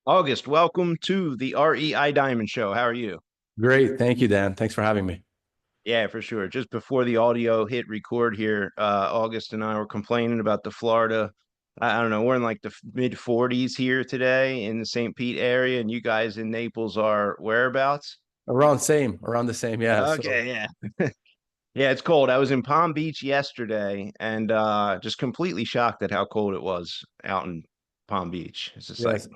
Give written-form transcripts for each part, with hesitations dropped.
August, welcome to the REI Diamond Show. How are you? Great. Thank you, Dan. Thanks for having me. Yeah, for sure. Just before the audio hit record here, August and I were complaining about the Florida. I don't know, we're in like the mid 40s here today in the St. Pete area, and you guys in Naples are whereabouts? Around the same. Yeah. So Okay, yeah. Yeah, it's cold. I was in Palm Beach yesterday and just completely shocked at how cold it was out in Palm Beach. It's just like yes.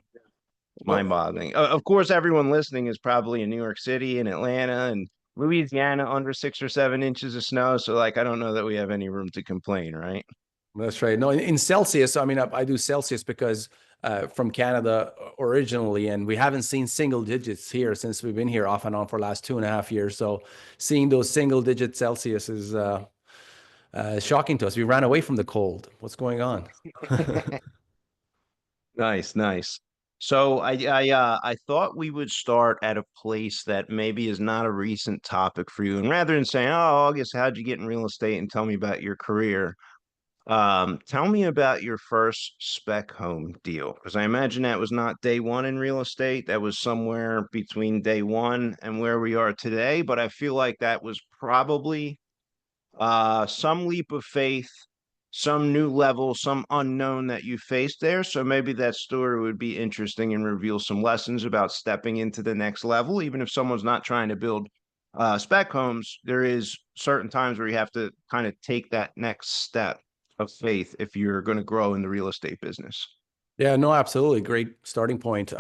Well, mind-boggling. Of course, everyone listening is probably in New York City and Atlanta and Louisiana under 6 or 7 inches of snow. So, like, I don't know that we have any room to complain, right? that's right. No, in Celsius, I mean, I do Celsius because from Canada originally, and we haven't seen single digits here since we've been here off and on for the last 2.5 years. So seeing those single digit Celsius is shocking to us. We ran away from the cold. What's going on? Nice, nice. So I thought we would start at a place that maybe is not a recent topic for you, and rather than saying, "Oh, August, how'd you get in real estate?" and tell me about your career, tell me about your first spec home deal, because I imagine that was not day one in real estate. That was somewhere between day one and where we are today. But I feel like that was probably some leap of faith, some new level, some unknown that you faced there. So maybe that story would be interesting and reveal some lessons about stepping into the next level. Even if someone's not trying to build spec homes, there is certain times where you have to kind of take that next step of faith if you're going to grow in the real estate business. Yeah, no, absolutely. Great starting point.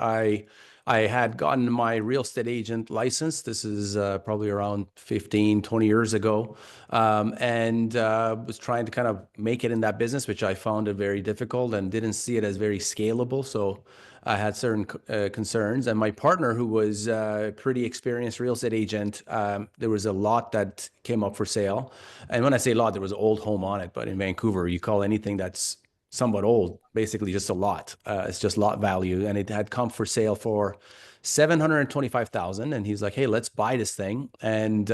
I had gotten my real estate agent license. This is probably around 15, 20 years ago. And was trying to kind of make it in that business, which I found it very difficult and didn't see it as very scalable. So I had certain concerns. And my partner, who was a pretty experienced real estate agent, there was a lot that came up for sale. And when I say lot, there was an old home on it. But in Vancouver, you call anything that's somewhat old, basically just a lot. It's just lot value, and it had come for sale for 725,000. And he's like, "Hey, let's buy this thing and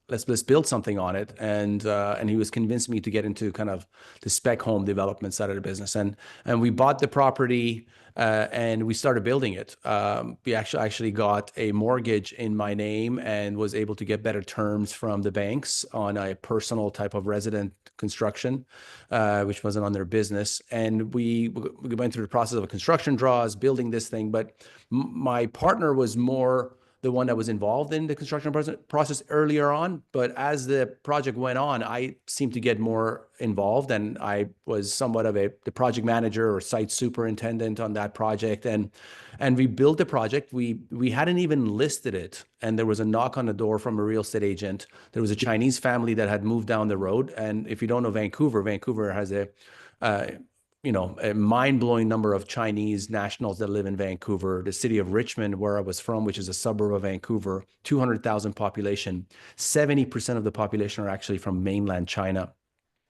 let's build something on it." And he was convinced me to get into kind of the spec home development side of the business, and we bought the property. And we started building it. We actually got a mortgage in my name and was able to get better terms from the banks on a personal type of resident construction, which wasn't on their business. And we went through the process of a construction draws, building this thing. But my partner was more the one that was involved in the construction process earlier on. But as the project went on, I seemed to get more involved, and I was somewhat of the project manager or site superintendent on that project. And we built the project. We hadn't even listed it, and there was a knock on the door from a real estate agent. There was a Chinese family that had moved down the road. And if you don't know Vancouver, Vancouver has uh, a mind-blowing number of Chinese nationals that live in Vancouver. The city of Richmond, where I was from, which is a suburb of Vancouver, 200,000 population. 70% of the population are actually from mainland China.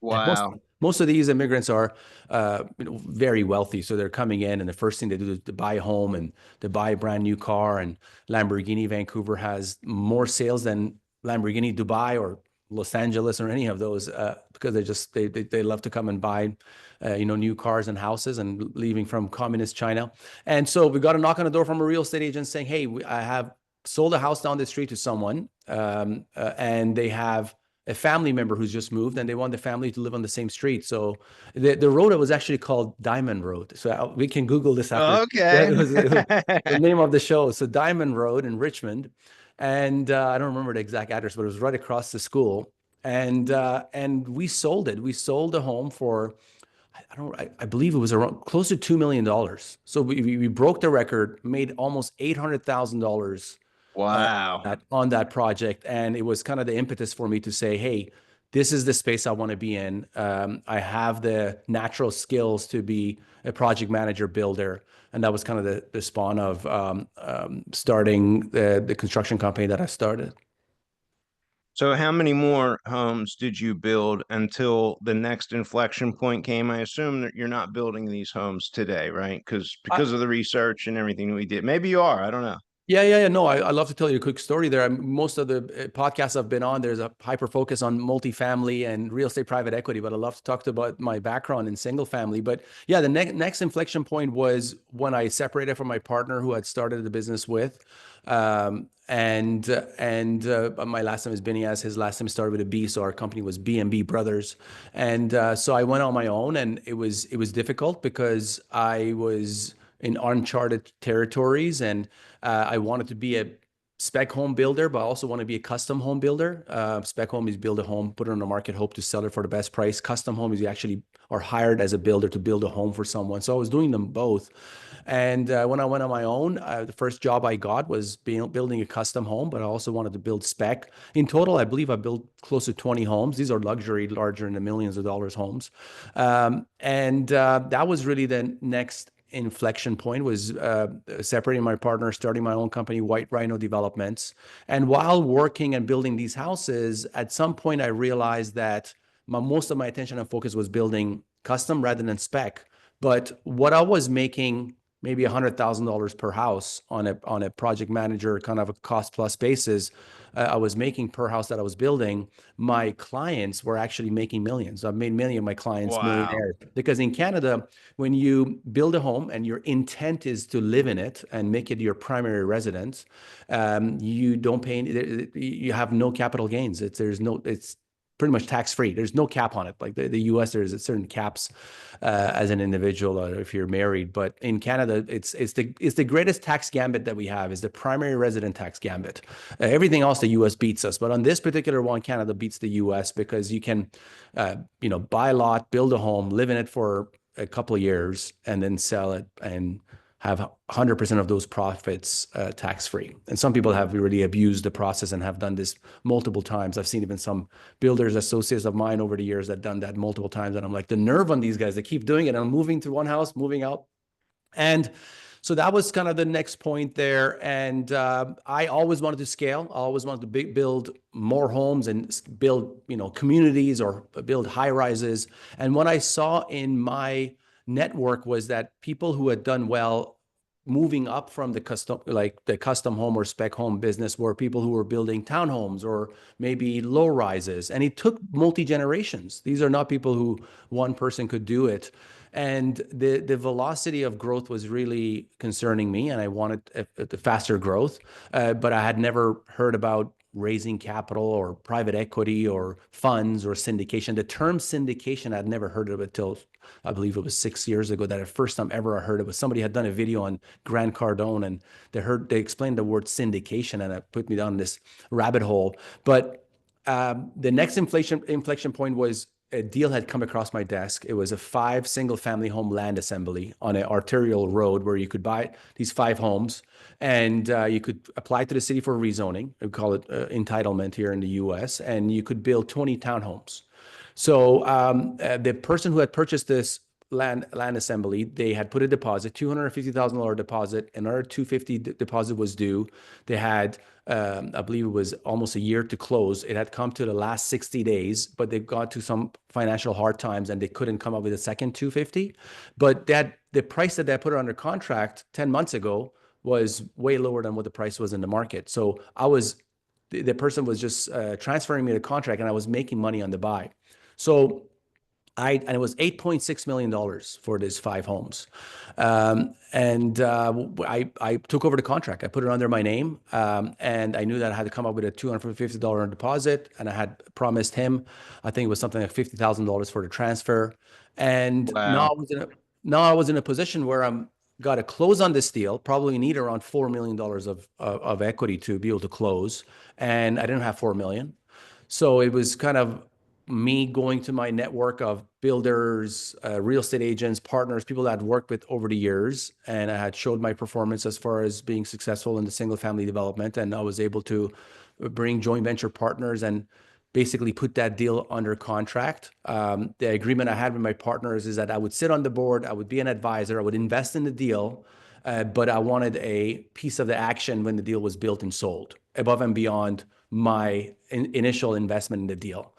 And most Wow. most of these immigrants are, very wealthy. So they're coming in, and the first thing they do is to buy a home and to buy a brand new car. And Lamborghini Vancouver has more sales than Lamborghini Dubai or Los Angeles or any of those, because they love to come and buy, new cars and houses and leaving from communist China. And so we got a knock on the door from a real estate agent saying, "Hey, I have sold a house down the street to someone, and they have a family member who's just moved, and they want the family to live on the same street." So the road was actually called Diamond Road. So we can Google this after. Yeah, Okay. it was the name of the show. So Diamond Road in Richmond, and I don't remember the exact address, but it was right across the school. And we sold it. We sold the home for, I believe it was around close to $2 million. So we broke the record, made almost $800,000 Wow. on that project. And it was kind of the impetus for me to say, "Hey, this is the space I want to be in. I have the natural skills to be a project manager builder." And that was kind of the spawn of starting the construction company that I started. So how many more homes did you build until the next inflection point came? I assume that you're not building these homes today, right? Because I, of the research and everything we did. Maybe you are. I don't know. Yeah. No, I love to tell you a quick story there. Most of the podcasts I've been on, there's a hyper focus on multifamily and real estate private equity, but I love to talk about my background in single family. But yeah, the next inflection point was when I separated from my partner who had started the business with. My last name is Biniaz. His last name started with a B, so our company was B&B Brothers. And so I went on my own, and it was difficult because I was in uncharted territories, and I wanted to be a spec home builder, but I also want to be a custom home builder. Spec home is build a home, put it on the market, hope to sell it for the best price. Custom home is you actually are hired as a builder to build a home for someone. So I was doing them both. And when I went on my own, the first job I got was building a custom home, but I also wanted to build spec. In total, I believe I built close to 20 homes. These are luxury, larger in the millions of dollars homes. That was really the next inflection point was separating my partner, starting my own company, White Rhino Developments. And while working and building these houses, at some point I realized that most of my attention and focus was building custom rather than spec. But what I was making maybe $100,000 per house on a project manager kind of a cost plus basis, I was making per house that I was building. My clients were actually making millions. I've made many of my clients Wow. millionaires because in Canada, when you build a home and your intent is to live in it and make it your primary residence, you don't pay you have no capital gains. It's pretty much tax free. There's no cap on it. Like the US, there's a certain caps as an individual or if you're married. But in Canada, it's the greatest tax gambit that we have is the primary resident tax gambit. Everything else, the US beats us. But on this particular one, Canada beats the US because you can, buy a lot, build a home, live in it for a couple of years, and then sell it and have 100% of those profits tax free. And some people have really abused the process and have done this multiple times. I've seen even some builders, associates of mine over the years that done that multiple times. And I'm like, the nerve on these guys, they keep doing it. I'm moving to one house, moving out. And so that was kind of the next point there. And I always wanted to scale. I always wanted to build more homes and build, communities or build high rises. And what I saw in my network was that people who had done well moving up from the custom home or spec home business were people who were building townhomes or maybe low rises. And it took multi generations. These are not people who one person could do it. And the velocity of growth was really concerning me, and I wanted the faster growth. But I had never heard about raising capital or private equity or funds or syndication. The term syndication, I'd never heard of it till I believe it was 6 years ago that the first time ever I heard it was somebody had done a video on Grant Cardone, and they explained the word syndication, and it put me down this rabbit hole. But the next inflection point was a deal had come across my desk. It was a 5 single family home land assembly on an arterial road where you could buy these 5 homes and you could apply to the city for rezoning. We call it entitlement here in the US, and you could build 20 townhomes. So the person who had purchased this land assembly, they had put a deposit, $250,000 deposit. Another $250,000 deposit was due. They had, I believe it was almost a year to close. It had come to the last 60 days, but they got to some financial hard times and they couldn't come up with a second 250. But the price that they put it under contract 10 months ago was way lower than what the price was in the market. So the person was just transferring me the contract, and I was making money on the buy. So and it was $8.6 million for these 5 homes. I took over the contract. I put it under my name. And I knew that I had to come up with a $250 deposit. And I had promised him, I think it was something like $50,000 for the transfer. And Wow. now I was in a position where I'm got to close on this deal, probably need around $4 million of equity to be able to close. And I didn't have 4 million. So it was kind of me going to my network of builders, real estate agents, partners, people that I'd worked with over the years. And I had showed my performance as far as being successful in the single family development. And I was able to bring joint venture partners and basically put that deal under contract. The agreement I had with my partners is that I would sit on the board, I would be an advisor, I would invest in the deal, but I wanted a piece of the action when the deal was built and sold, above and beyond my initial investment in the deal.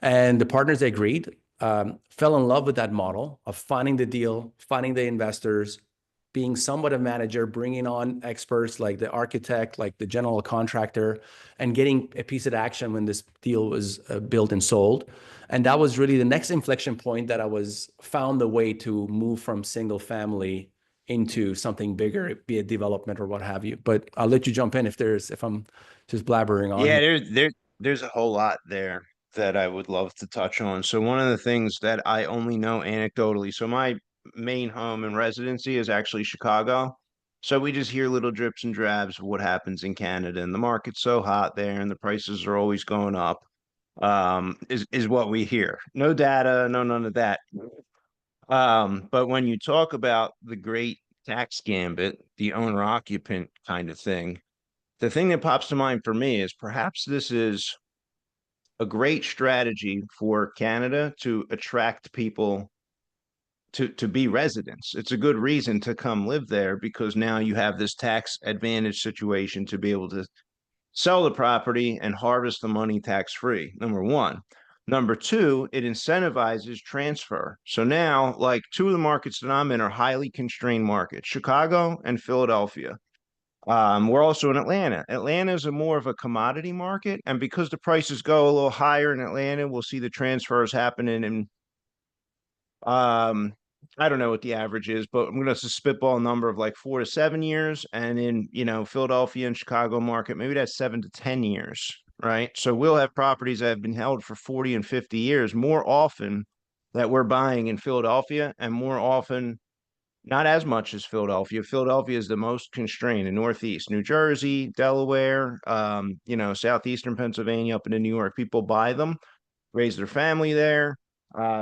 And the partners agreed, fell in love with that model of finding the deal, finding the investors, being somewhat a manager, bringing on experts like the architect, like the general contractor, and getting a piece of action when this deal was built and sold. And that was really the next inflection point that I was found the way to move from single family into something bigger, be it development or what have you. But I'll let you jump in if I'm just blabbering on Yeah, here. there's a whole lot there that I would love to touch on. So one of the things that I only know anecdotally, so my main home and residency is actually Chicago. So we just hear little drips and drabs of what happens in Canada, and the market's so hot there, and the prices are always going up. Is what we hear. No data, no none of that. But when you talk about the great tax gambit, the owner occupant kind of thing, the thing that pops to mind for me is perhaps this is a great strategy for Canada to attract people to be residents. It's a good reason to come live there because now you have this tax advantage situation to be able to sell the property and harvest the money tax free. Number one. Number two, it incentivizes transfer. So now, like two of the markets that I'm in are highly constrained markets, Chicago and Philadelphia. We're also in Atlanta. Atlanta is a more of a commodity market, and because the prices go a little higher in Atlanta, we'll see the transfers happening in um, I don't know what the average is, but I'm going to spitball a number of like 4 to 7 years, and in Philadelphia and Chicago market, maybe that's 7 to 10 years, right? So we'll have properties that have been held for 40 and 50 years more often that we're buying in Philadelphia, and more often not as much as Philadelphia. Philadelphia is the most constrained in Northeast, New Jersey, Delaware, Southeastern Pennsylvania up into New York. People buy them, raise their family there,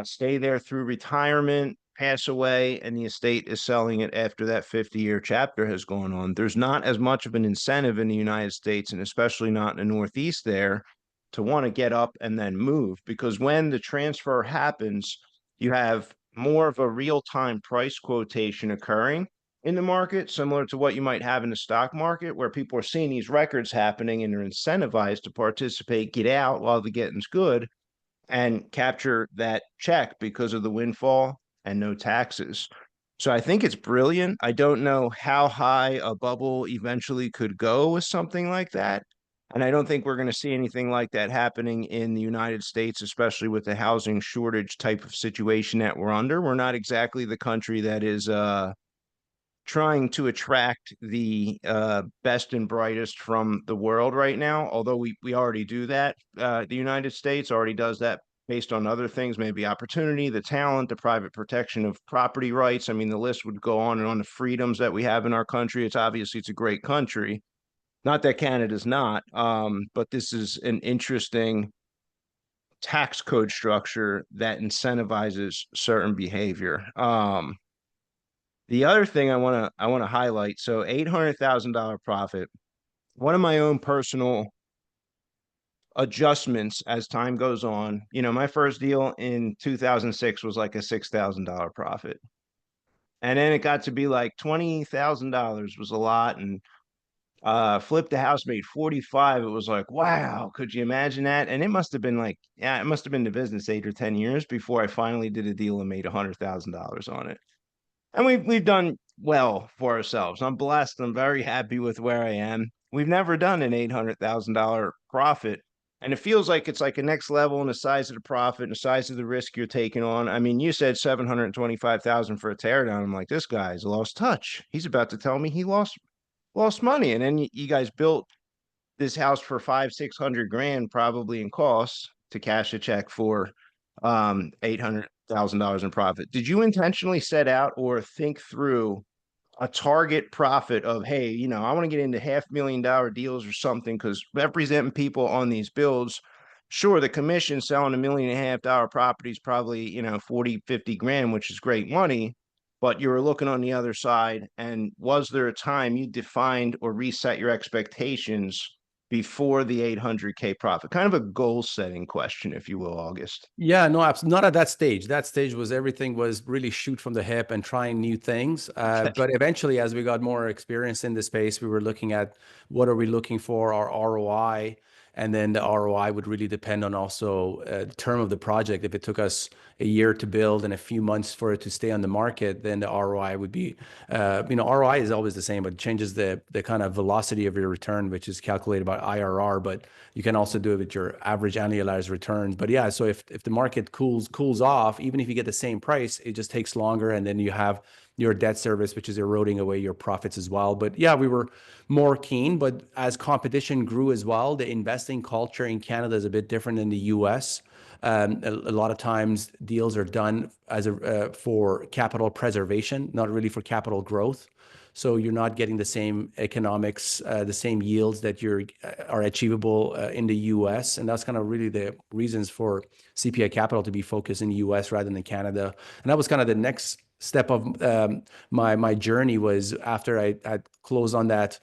stay there through retirement, pass away, and the estate is selling it after that 50-year chapter has gone on. There's not as much of an incentive in the United States, and especially not in the Northeast there, to want to get up and then move, because when the transfer happens, you have more of a real-time price quotation occurring in the market, similar to what you might have in the stock market, where people are seeing these records happening and they're incentivized to participate, get out while the getting's good, and capture that check because of the windfall and no taxes. So I think it's brilliant. I don't know how high a bubble eventually could go with something like that. And I don't think we're going to see anything like that happening in the United States, especially with the housing shortage type of situation that we're under. We're not exactly the country that is trying to attract the best and brightest from the world right now, although we already do that. The United States already does that based on other things, maybe opportunity, the talent, the private protection of property rights. I mean, the list would go on and on, the freedoms that we have in our country. It's a great country. Not that Canada's not, but this is an interesting tax code structure that incentivizes certain behavior. The other thing I want to highlight, so $800,000 profit. One of my own personal adjustments as time goes on. My first deal in 2006 was like a $6,000 profit. And then it got to be like $20,000 was a lot, and flipped the house, made 45. It was like, wow, could you imagine that? And it must have been like, yeah, it must have been the business 8 or 10 years before I finally did a deal and made $100,000 on it. And we've done well for ourselves. I'm blessed. I'm very happy with where I am. We've never done an $800,000 profit. And it feels like it's like a next level in the size of the profit and the size of the risk you're taking on. I mean, you said 725,000 for a teardown. I'm like, this guy's lost touch. He's about to tell me he lost money. And then you guys built this house for 500-600 grand probably in costs to cash a check for $800,000 in profit. Did you intentionally set out or think through a target profit of, hey, I want to get into $500,000 deals or something, because representing people on these builds, sure, the commission selling $1.5 million properties probably 40-50 grand, which is great money, but you were looking on the other side. And was there a time you defined or reset your expectations before the 800K profit? Kind of a goal setting question, if you will, August. Yeah, no, absolutely not at that stage. That stage was everything was really shoot from the hip and trying new things. But eventually, as we got more experience in the space, we were looking at what are we looking for, our ROI. And then the ROI would really depend on also the term of the project. If it took us a year to build and a few months for it to stay on the market, then the ROI would be, ROI is always the same, but it changes the kind of velocity of your return, which is calculated by IRR. But you can also do it with your average annualized return. But yeah, so if the market cools off, even if you get the same price, it just takes longer, and then you have your debt service, which is eroding away your profits as well. But yeah, we were more keen. But as competition grew as well, the investing culture in Canada is a bit different than the US. A lot of times deals are done as for capital preservation, not really for capital growth. So you're not getting the same economics, the same yields that are achievable in the US. And that's kind of really the reasons for CPI Capital to be focused in the US rather than Canada. And that was kind of the next step of my journey, was after I had closed on that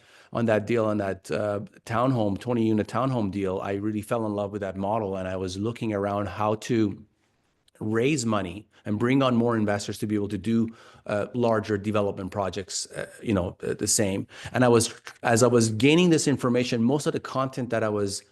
deal, on that townhome, 20-unit townhome deal. I really fell in love with that model, and I was looking around how to raise money and bring on more investors to be able to do larger development projects, the same. And as I was gaining this information, most of the content that I was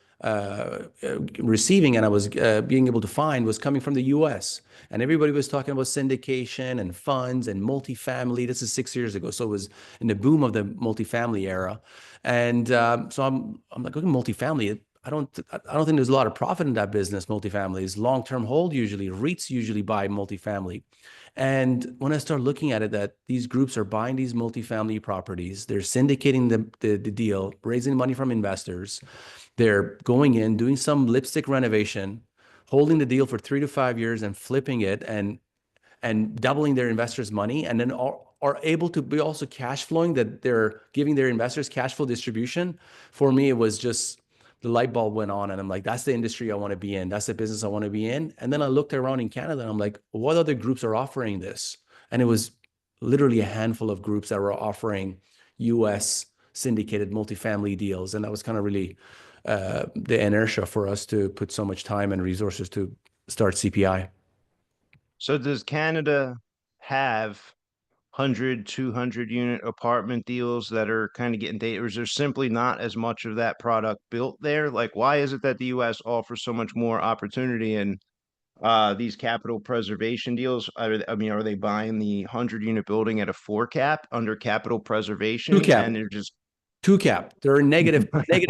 receiving and I was being able to find was coming from the US. And everybody was talking about syndication and funds and multifamily. This is 6 years ago. So it was in the boom of the multifamily era. And so I'm like, looking multifamily. I don't think there's a lot of profit in that business. Multifamily is long-term hold usually. REITs usually buy multifamily. And when I start looking at it, that these groups are buying these multifamily properties, they're syndicating the deal, raising money from investors. They're going in, doing some lipstick renovation, holding the deal for 3 to 5 years and flipping it and doubling their investors' money, and then are able to be also cash flowing, that they're giving their investors cash flow distribution. For me, it was just the light bulb went on, and I'm like, that's the industry I want to be in. That's the business I want to be in. And then I looked around in Canada and I'm like, what other groups are offering this? And it was literally a handful of groups that were offering US syndicated multifamily deals. And that was kind of really the inertia for us to put so much time and resources to start CPI. So does Canada have 100, 200 unit apartment deals that are kind of getting dated, or is there simply not as much of that product built there? Like, why is it that the US offers so much more opportunity in these capital preservation deals? I mean, are they buying the 100 unit building at a four cap under capital Two preservation and cap. they're just Two cap. They're negative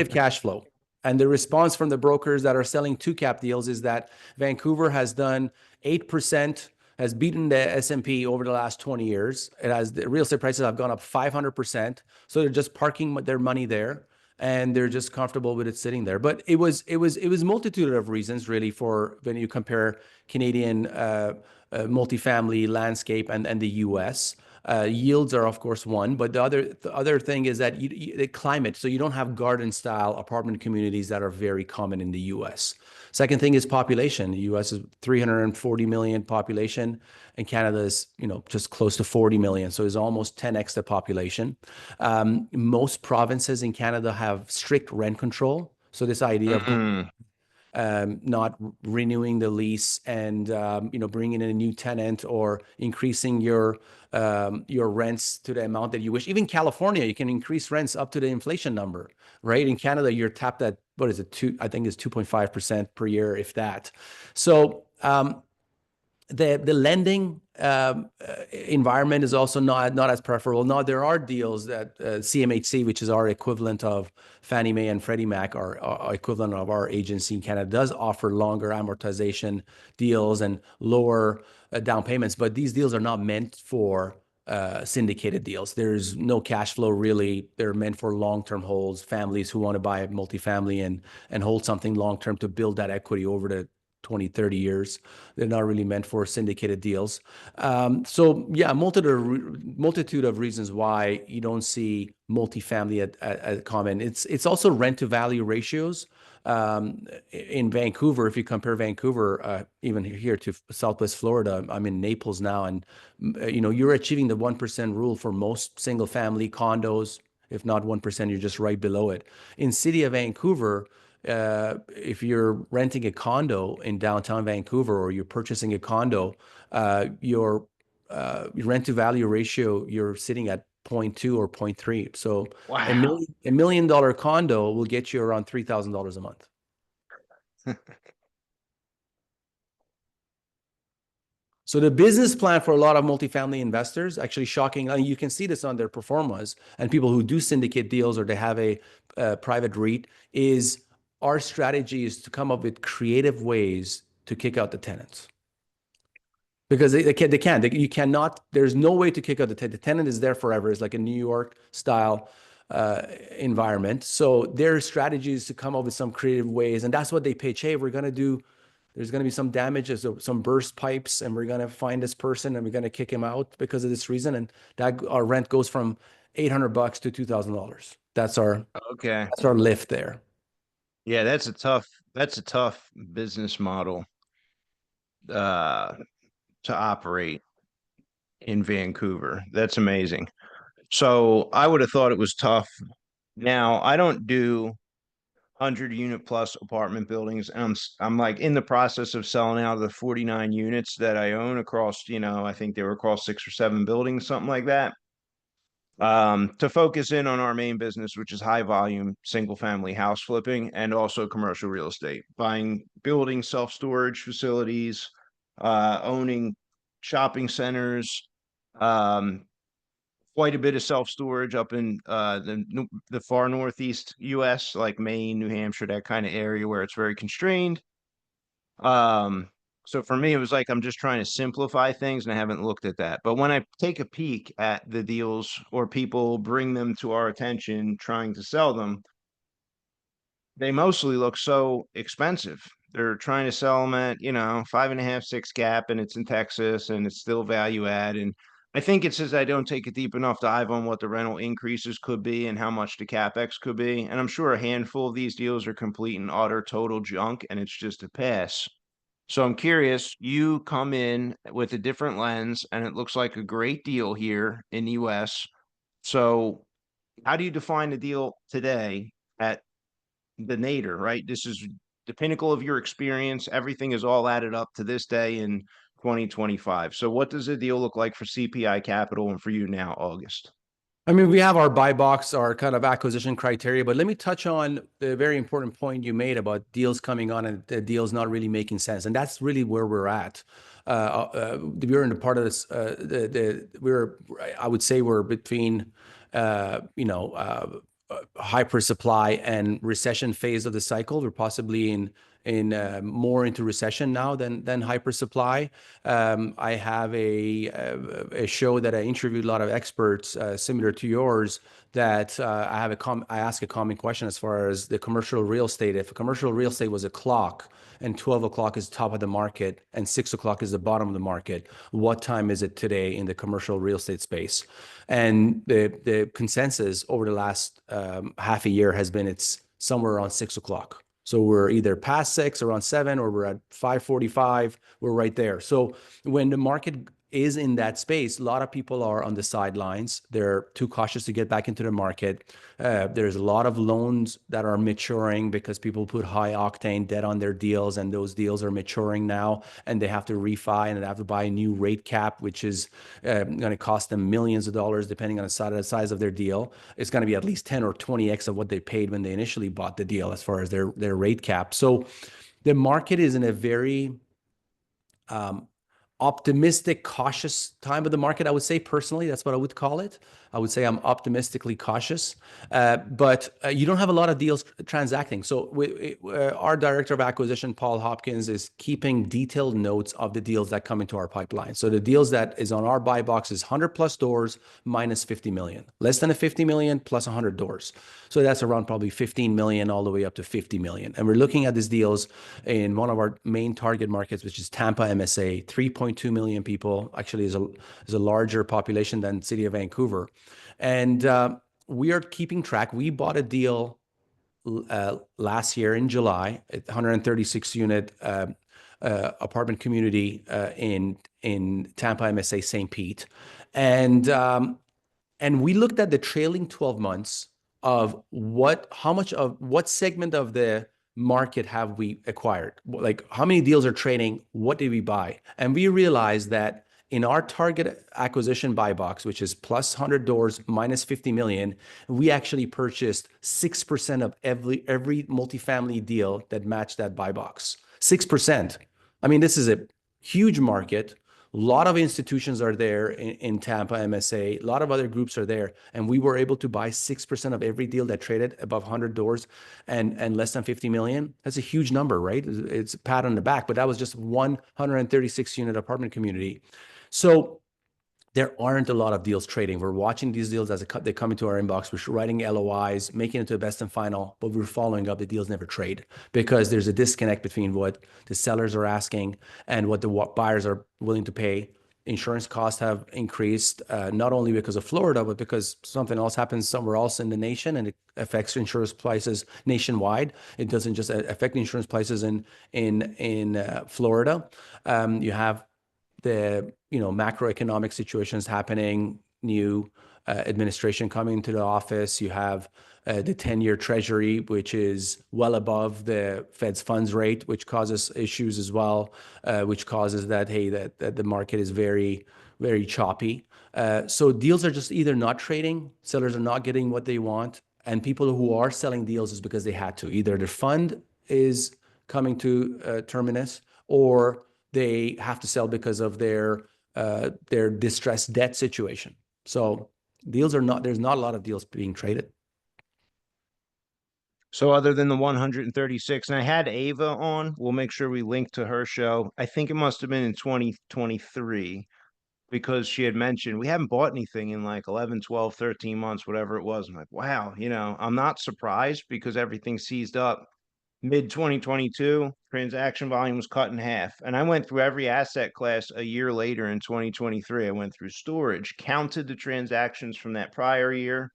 cash flow. And the response from the brokers that are selling two cap deals is that Vancouver has done 8%, has beaten the S&P over the last 20 years. It has, the real estate prices have gone up 500%. So they're just parking their money there, and they're just comfortable with it sitting there. But it was multitude of reasons really, for when you compare Canadian multifamily landscape and the US. Yields are of course one, but the other thing is that the climate. So you don't have garden style apartment communities that are very common in the U.S. Second thing is population. The U.S. is 340 million population, and Canada is just close to 40 million. So it's almost 10x the population. Most provinces in Canada have strict rent control. So this idea of mm, not renewing the lease and bringing in a new tenant or increasing your rents to the amount that you wish. Even California, you can increase rents up to the inflation number, right? In Canada, you're tapped at, what is it, I think it's 2.5% per year, if that. So the lending environment is also not as preferable. Now, there are deals that CMHC, which is our equivalent of Fannie Mae and Freddie Mac, our equivalent of our agency in Canada, does offer longer amortization deals and lower down payments. But these deals are not meant for syndicated deals. There's no cash flow really. They're meant for long-term holds, families who want to buy a multifamily and hold something long-term to build that equity over the 20, 30 years. They're not really meant for syndicated deals. So yeah, multitude of reasons why you don't see multifamily at common. It's also rent to value ratios. In Vancouver, if you compare Vancouver, even here to Southwest Florida, I'm in Naples now, and you're achieving the 1% rule for most single family condos. If not 1%, you're just right below it. In city of Vancouver, if you're renting a condo in downtown Vancouver or you're purchasing a condo, your rent to value ratio, you're sitting at 0.2 or 0.3. So wow. $1 million condo will get you around $3,000 a month. So the business plan for a lot of multifamily investors, actually shocking, and you can see this on their performance and people who do syndicate deals or they have a private REIT, is our strategy is to come up with creative ways to kick out the tenants. Because you cannot, there's no way to kick out the tenant. The tenant is there forever. It's like a New York style environment. So their strategy is to come up with some creative ways. And that's what they pitch. Hey, there's going to be some damages, some burst pipes, and we're going to find this person and we're going to kick him out because of this reason. And that our rent goes from $800 to $2,000. Okay. That's our lift there. Yeah, that's a tough business model uh to operate in Vancouver. That's amazing. So I would have thought it was tough. Now, I don't do 100 unit plus apartment buildings, and I'm like in the process of selling out of the 49 units that I own across, I think they were across 6 or 7 buildings, something like that. To focus in on our main business, which is high volume single family house flipping and also commercial real estate, buying building self-storage facilities, owning shopping centers, um, quite a bit of self-storage up in the far northeast US, like Maine, New Hampshire, that kind of area where it's very constrained. Um, so for me, it was like I'm just trying to simplify things, and I haven't looked at that. But when I take a peek at the deals or people bring them to our attention trying to sell them, they mostly look so expensive. They're trying to sell them at, 5.5, 6 cap, and it's in Texas and it's still value add. And I think it says I don't take a deep enough dive on what the rental increases could be and how much the capex could be. And I'm sure a handful of these deals are complete and utter total junk, and it's just a pass. So I'm curious, you come in with a different lens and it looks like a great deal here in the US. So how do you define the deal today at the nadir, right? This is the pinnacle of your experience. Everything is all added up to this day in 2025. So what does the deal look like for CPI Capital and for you now, August? I mean, we have our buy box, our kind of acquisition criteria, but let me touch on the very important point you made about deals coming on and the deals not really making sense. And that's really where we're at. We're in the part of this, I would say we're between, hyper supply and recession phase of the cycle. We're possibly in more into recession now than hyper supply. I have a show that I interviewed a lot of experts similar to yours that I ask a common question as far as the commercial real estate. If commercial real estate was a clock and 12 o'clock is top of the market and 6 o'clock is the bottom of the market, what time is it today in the commercial real estate space? And the consensus over the last half a year has been it's somewhere around 6 o'clock. So we're either past 6, around 7, or we're at 5:45. We're right there. So when the market is in that space, a lot of people are on the sidelines. They're too cautious to get back into the market. There's a lot of loans that are maturing because people put high octane debt on their deals, and those deals are maturing now, and they have to refi and they have to buy a new rate cap, which is going to cost them millions of dollars depending on the size of their deal. It's going to be at least 10 or 20x of what they paid when they initially bought the deal as far as their rate cap. So the market is in a very optimistic, cautious time of the market. I would say personally, that's what I would call it. I would say I'm optimistically cautious, but you don't have a lot of deals transacting. So our director of acquisition, Paul Hopkins, is keeping detailed notes of the deals that come into our pipeline. So the deals that is on our buy box is 100 plus doors minus 50 million, less than a 50 million plus 100 doors. So that's around probably 15 million all the way up to 50 million. And we're looking at these deals in one of our main target markets, which is Tampa MSA, 3.2 million people, actually is a larger population than the city of Vancouver. And we are keeping track. We bought a deal last year in July, 136 unit apartment community in Tampa MSA St. Pete. And we looked at the trailing 12 months of what segment of the market have we acquired? Like how many deals are trading? What did we buy? And we realized that in our target acquisition buy box, which is plus 100 doors, minus 50 million, we actually purchased 6% of every multifamily deal that matched that buy box. 6%. I mean, this is a huge market. A lot of institutions are there in Tampa MSA. A lot of other groups are there. And we were able to buy 6% of every deal that traded above 100 doors and less than 50 million. That's a huge number, right? It's a pat on the back, but that was just 136 unit apartment community. So there aren't a lot of deals trading. We're watching these deals as they come into our inbox. We're writing LOIs, making it to a best and final, but we're following up. The deals never trade because there's a disconnect between what the sellers are asking and what the buyers are willing to pay. Insurance costs have increased, not only because of Florida, but because something else happens somewhere else in the nation and it affects insurance prices nationwide. It doesn't just affect insurance prices in Florida. You have the macroeconomic situations happening, new administration coming into the office. You have the 10-year treasury, which is well above the Fed's funds rate, which causes issues as well, which causes that the market is very, very choppy. So deals are just either not trading, sellers are not getting what they want, and people who are selling deals is because they had to. Either their fund is coming to terminus, or they have to sell because of their distressed debt situation. So there's not a lot of deals being traded. So other than the 136, and I had Ava on, we'll make sure we link to her show. I think it must have been in 2023 because she had mentioned we haven't bought anything in like 11, 12, 13 months, whatever it was. I'm like, wow, I'm not surprised because everything seized up. Mid 2022, transaction volume was cut in half. And I went through every asset class a year later in 2023. I went through storage, counted the transactions from that prior year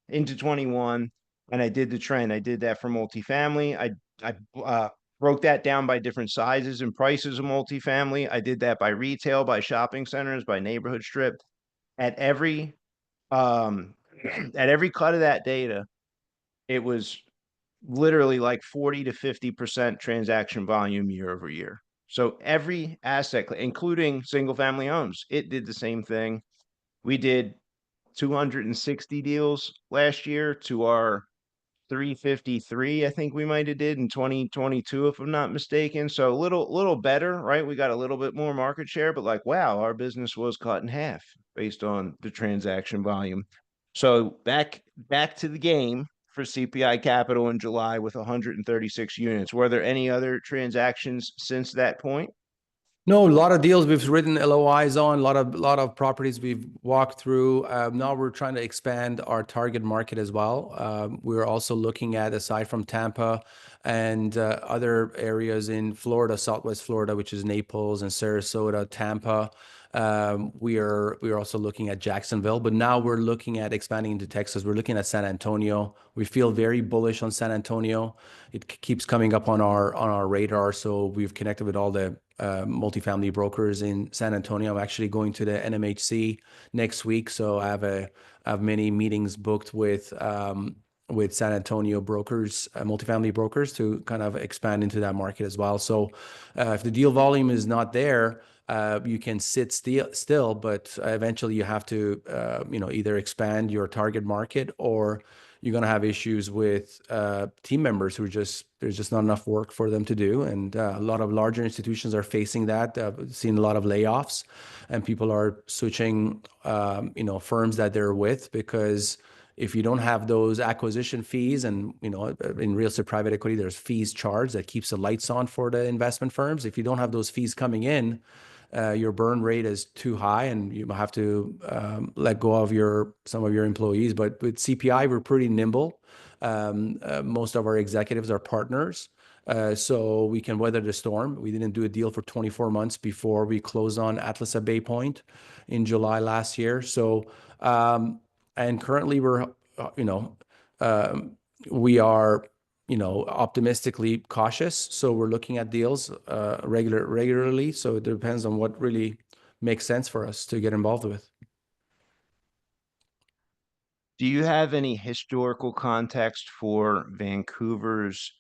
into 21, and I did the trend. I did that for multifamily. I broke that down by different sizes and prices of multifamily. I did that by retail, by shopping centers, by neighborhood strip. At every um at every cut of that data, it was literally like 40 to 50% transaction volume year over year. So every asset, including single family homes, it did the same thing. We did 260 deals last year to our 353, I think we might have did in 2022, if I'm not mistaken. So a little better, right? We got a little bit more market share, but like, wow, our business was cut in half based on the transaction volume. So back to the game for CPI Capital in July with 136 units. Were there any other transactions since that point? No, a lot of deals we've written LOIs on, a lot of properties we've walked through. Now we're trying to expand our target market as well. We're also looking at, aside from Tampa and other areas in Florida, Southwest Florida, which is Naples and Sarasota, Tampa. We are also looking at Jacksonville, but now we're looking at expanding into Texas. We're looking at San Antonio. We feel very bullish on San Antonio. It keeps coming up on our radar. So we've connected with all the multifamily brokers in San Antonio. I'm actually going to the NMHC next week, so I have many meetings booked with San Antonio brokers, multifamily brokers, to kind of expand into that market as well. So if the deal volume is not there, you can sit still, but eventually you have to either expand your target market, or you're going to have issues with team members who there's just not enough work for them to do. And a lot of larger institutions are facing that. Seen a lot of layoffs, and people are switching, firms that they're with, because if you don't have those acquisition fees, and in real estate private equity, there's fees charged that keeps the lights on for the investment firms. If you don't have those fees coming in, your burn rate is too high, and you have to let go of some of your employees. But with CPI, we're pretty nimble. Most of our executives are partners, so we can weather the storm. We didn't do a deal for 24 months before we closed on Atlas at Bay Point in July last year. So, and currently we are optimistically cautious. So we're looking at deals regularly. So it depends on what really makes sense for us to get involved with. Do you have any historical context for Vancouver's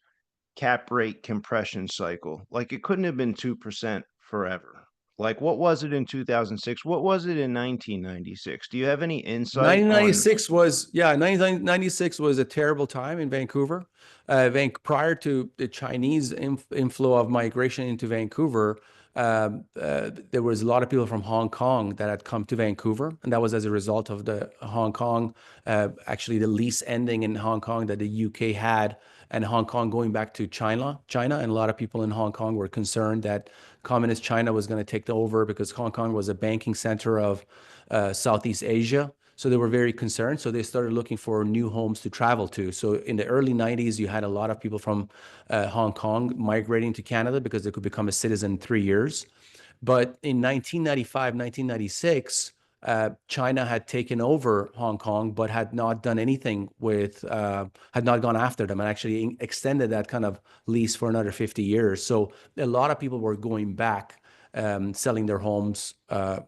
cap rate compression cycle? Like, it couldn't have been 2% forever. Like, what was it in 2006? What was it in 1996? Do you have any insight on? 1996 was, yeah, 1996 was a terrible time in Vancouver. Prior to the Chinese inflow of migration into Vancouver, there was a lot of people from Hong Kong that had come to Vancouver, and that was as a result of the Hong Kong, actually the lease ending in Hong Kong that the UK had, and Hong Kong going back to China, and a lot of people in Hong Kong were concerned that communist China was going to take over because Hong Kong was a banking center of Southeast Asia. So they were very concerned. So they started looking for new homes to travel to. So in the early 90s, you had a lot of people from Hong Kong migrating to Canada because they could become a citizen in 3 years. But in 1995, 1996, China had taken over Hong Kong, but had not done anything had not gone after them and actually extended that kind of lease for another 50 years. So a lot of people were going back, selling their homes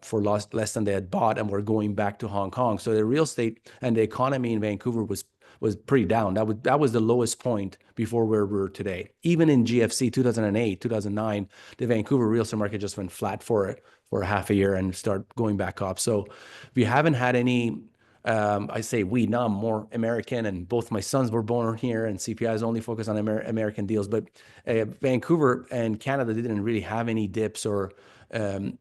for less than they had bought, and were going back to Hong Kong. So the real estate and the economy in Vancouver was pretty down. That was the lowest point before where we were today. Even in GFC 2008, 2009, the Vancouver real estate market just went flat for half a year and start going back up. So we haven't had any. I say we, now I'm more American, and both my sons were born here, and CPI is only focused on American deals. But Vancouver and Canada didn't really have any dips or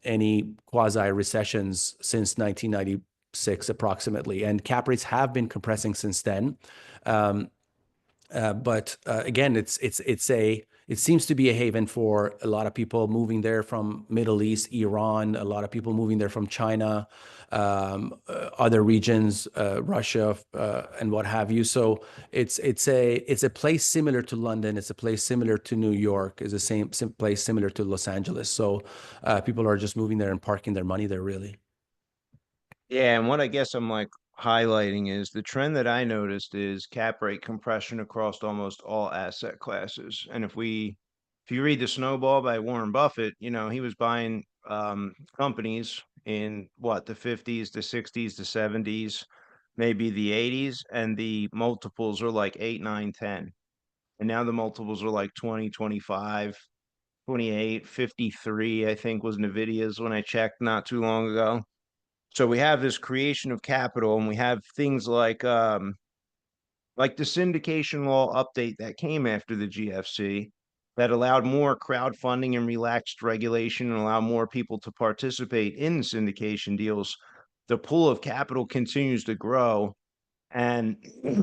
any quasi recessions since 1996 approximately, and cap rates have been compressing since then. But again, it seems to be a haven for a lot of people moving there from Middle East, Iran, a lot of people moving there from China, other regions, Russia, and what have you. So it's a place similar to London. It's a place similar to New York. It's the same place similar to Los Angeles. So people are just moving there and parking their money there, really. Yeah, and what I guess I'm like highlighting is the trend that I noticed is cap rate compression across almost all asset classes. And if you read The Snowball by Warren Buffett, he was buying companies in what, the 50s, the 60s, the 70s, maybe the 80s, and the multiples are like 8, 9, 10. And now the multiples are like 20, 25, 28, 53, I think was Nvidia's when I checked not too long ago. So we have this creation of capital, and we have things like the syndication law update that came after the GFC that allowed more crowdfunding and relaxed regulation and allowed more people to participate in syndication deals. The pool of capital continues to grow, and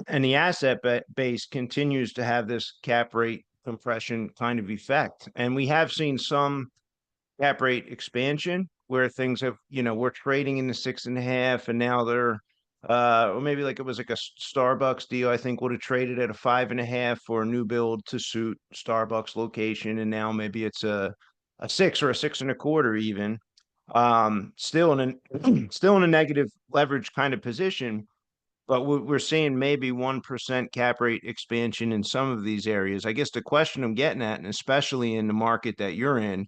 and the asset base continues to have this cap rate compression kind of effect. And we have seen some cap rate expansion where things have, we're trading in the 6.5, and now they're, or maybe like it was like a Starbucks deal, I think would have traded at a 5.5 for a new build to suit Starbucks location. And now maybe it's a 6 or a 6.25 even. Still in still in a negative leverage kind of position, but we're seeing maybe 1% cap rate expansion in some of these areas. I guess the question I'm getting at, and especially in the market that you're in,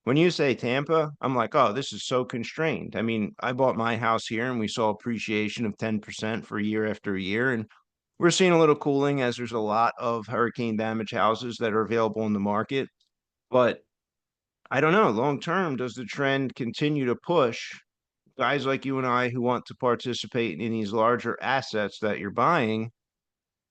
when you say Tampa, I'm like, oh, this is so constrained. I mean, I bought my house here and we saw appreciation of 10% for year after year. And we're seeing a little cooling as there's a lot of hurricane damage houses that are available in the market. But I don't know, long term, does the trend continue to push guys like you and I who want to participate in these larger assets that you're buying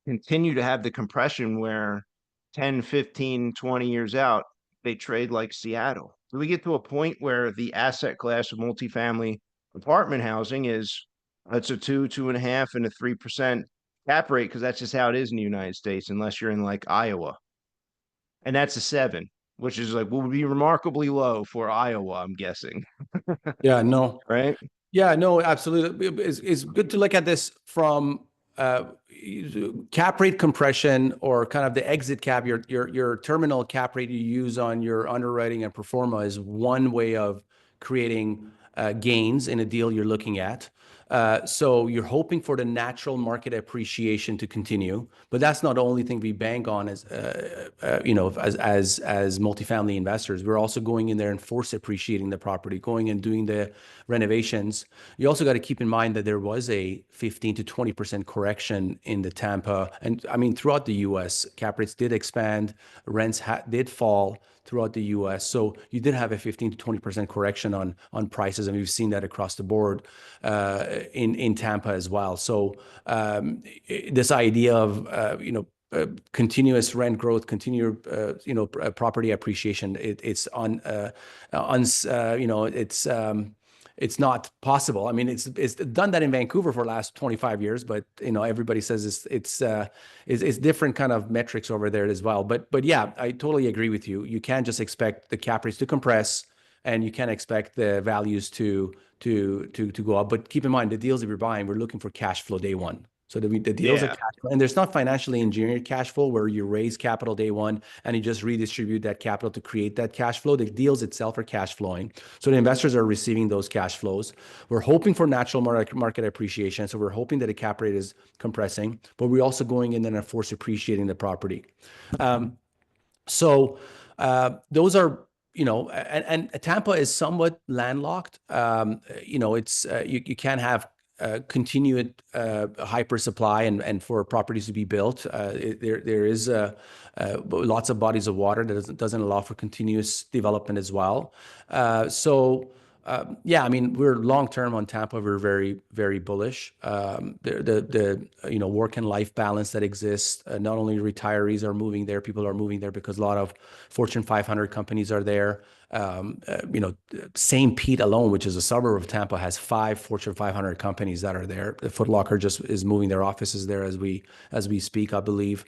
continue to have the compression where 10, 15, 20 years out, they trade like Seattle? Do we get to a point where the asset class of multifamily apartment housing is it's a 2, 2.5, and a 3% cap rate? Because that's just how it is in the United States, unless you're in like Iowa. And that's a 7, which is like will be remarkably low for Iowa, I'm guessing. Yeah, no. Right? Yeah, no, absolutely. It's good to look at this from uh, cap rate compression, or kind of the exit cap, your terminal cap rate you use on your underwriting and pro forma, is one way of creating gains in a deal you're looking at. So you're hoping for the natural market appreciation to continue, but that's not the only thing we bank on as as multifamily investors. We're also going in there and force appreciating the property, going and doing the renovations. You also got to keep in mind that there was a 15 to 20% correction in the Tampa, and I mean throughout the U.S. cap rates did expand, rents did fall throughout the U.S. So you did have a 15 to 20% correction on prices, and we've seen that across the board in Tampa as well. So this idea of continuous rent growth, continued property appreciation, it's not possible. I mean, it's done that in Vancouver for the last 25 years, but everybody says it's different kind of metrics over there as well. But yeah, I totally agree with you. You can't just expect the cap rates to compress, and you can't expect the values to go up. But keep in mind, the deals that we're buying, we're looking for cash flow day one. So the deals are Yeah. cash flow, and there's not financially engineered cash flow where you raise capital day one and you just redistribute that capital to create that cash flow. The deals itself are cash flowing. So the investors are receiving those cash flows. We're hoping for natural market appreciation. So we're hoping that the cap rate is compressing, but we're also going in and force appreciating the property. So those are, and Tampa is somewhat landlocked. It's you can't have continued hyper supply and for properties to be built. There is lots of bodies of water that doesn't allow for continuous development as well. Yeah, I mean, we're long term on Tampa. We're very, very bullish. The work and life balance that exists. Not only retirees are moving there, people are moving there because a lot of Fortune 500 companies are there. St. Pete alone, which is a suburb of Tampa, has 5 Fortune 500 companies that are there. The Foot Locker just is moving their offices there as we speak, I believe.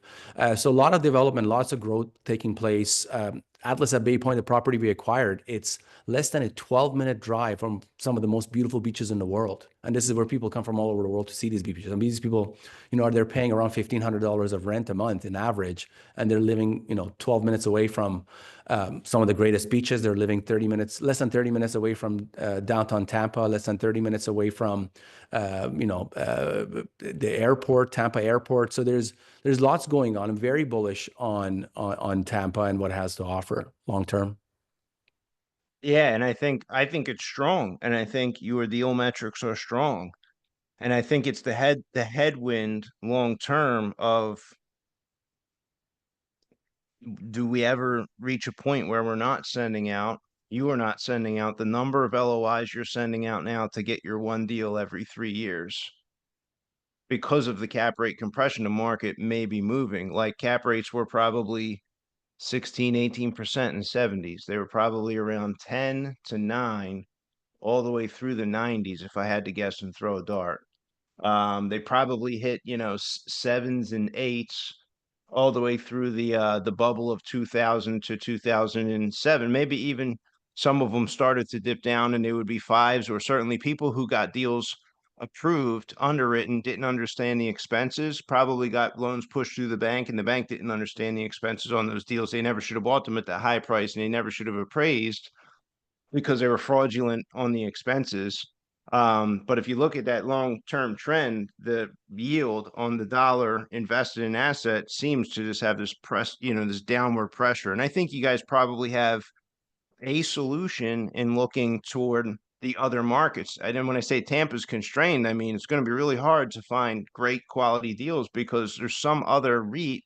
So a lot of development, lots of growth taking place. Atlas at Bay Point, the property we acquired, it's less than a 12-minute drive from some of the most beautiful beaches in the world. And this is where people come from all over the world to see these beaches. And these people, they're paying around $1,500 of rent a month in average, and they're living, 12 minutes away from some of the greatest beaches. They're living less than 30 minutes away from downtown Tampa, less than 30 minutes away from, the airport, Tampa Airport. So there's lots going on. I'm very bullish on Tampa and what it has to offer long term. Yeah, and I think it's strong, and I think your deal metrics are strong, and I think it's the headwind long term of, do we ever reach a point where we're not sending out? You are not sending out the number of LOIs you're sending out now to get your one deal every 3 years. Because of the cap rate compression, the market may be moving. Like, cap rates were probably 16, 18% in the 70s. They were probably around 10 to 9 all the way through the 90s, if I had to guess and throw a dart. They probably hit, sevens and eights all the way through the bubble of 2000 to 2007. Maybe even some of them started to dip down and they would be fives, or certainly people who got deals approved, underwritten, didn't understand the expenses, probably got loans pushed through the bank, and the bank didn't understand the expenses on those deals. They never should have bought them at that high price, and they never should have appraised because they were fraudulent on the expenses. But if you look at that long-term trend, the yield on the dollar invested in asset seems to just have this downward pressure. And I think you guys probably have a solution in looking toward the other markets. And then when I say Tampa's constrained, I mean, it's going to be really hard to find great quality deals because there's some other REIT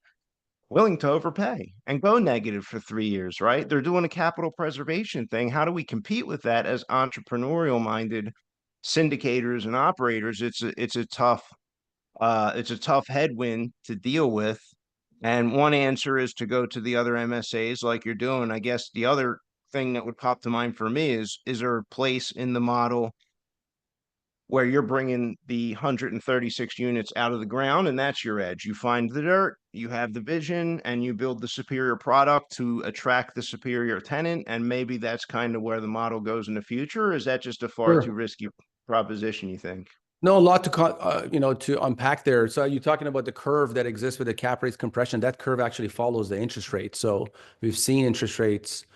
willing to overpay and go negative for 3 years, right? They're doing a capital preservation thing. How do we compete with that as entrepreneurial minded syndicators and operators? It's a tough headwind to deal with. And one answer is to go to the other MSAs like you're doing. I guess the other thing that would pop to mind for me is there a place in the model where you're bringing the 136 units out of the ground, and that's your edge? You find the dirt, you have the vision, and you build the superior product to attract the superior tenant, and maybe that's kind of where the model goes in the future? Or is that just a far too Sure. risky proposition, you think? No, a lot to unpack there. So you're talking about the curve that exists with the cap rates compression. That curve actually follows the interest rate. So we've seen interest rates,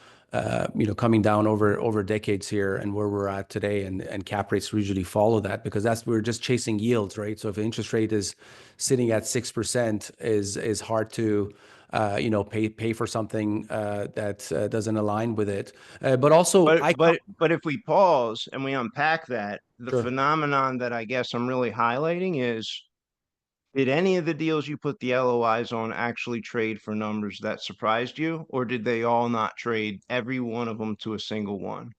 coming down over decades here, and where we're at today, and cap rates usually follow that because we're just chasing yields, right? So if the interest rate is sitting at 6%, is hard to pay for something that doesn't align with it. But also, But if we pause and we unpack that, the sure. phenomenon that I guess I'm really highlighting is Did any of the deals you put the LOIs on actually trade for numbers that surprised you, or did they all not trade every one of them to a single one?